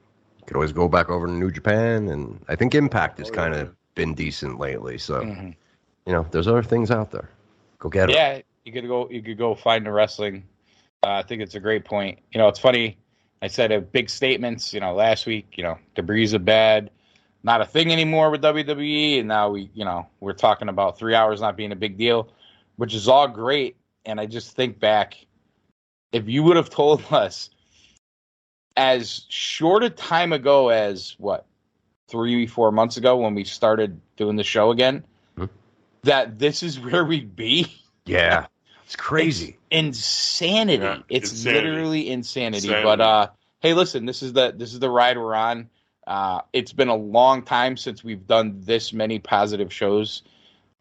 could always go back over to New Japan, and I think Impact has kind of been decent lately. So there's other things out there. Go get them. Yeah, you could go find the wrestling. I think it's a great point. It's funny. I said big statements. Last week. Debris of bad, not a thing anymore with WWE, and now we're talking about 3 hours not being a big deal, which is all great. And I just think back, if you would have told us as short a time ago as 3-4 months ago when we started doing the show again, that this is where we'd be. Yeah. It's crazy. It's insanity. Yeah, it's insanity. Literally insanity. But hey, listen, this is the ride we're on. It's been a long time since we've done this many positive shows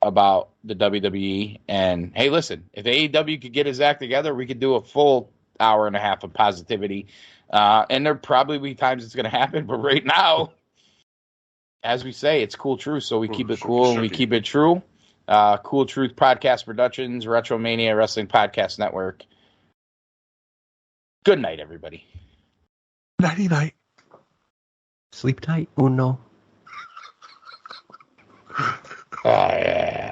about the WWE. And hey, listen, if AEW could get his act together, we could do a full hour and a half of positivity. And there'll probably be times it's going to happen, but right now, as we say, it's Cool Truth, so we keep it cool and we keep it true. Cool Truth Podcast Productions, Retromania Wrestling Podcast Network. Good night, everybody. Nighty-night. Sleep tight, Uno. Yeah.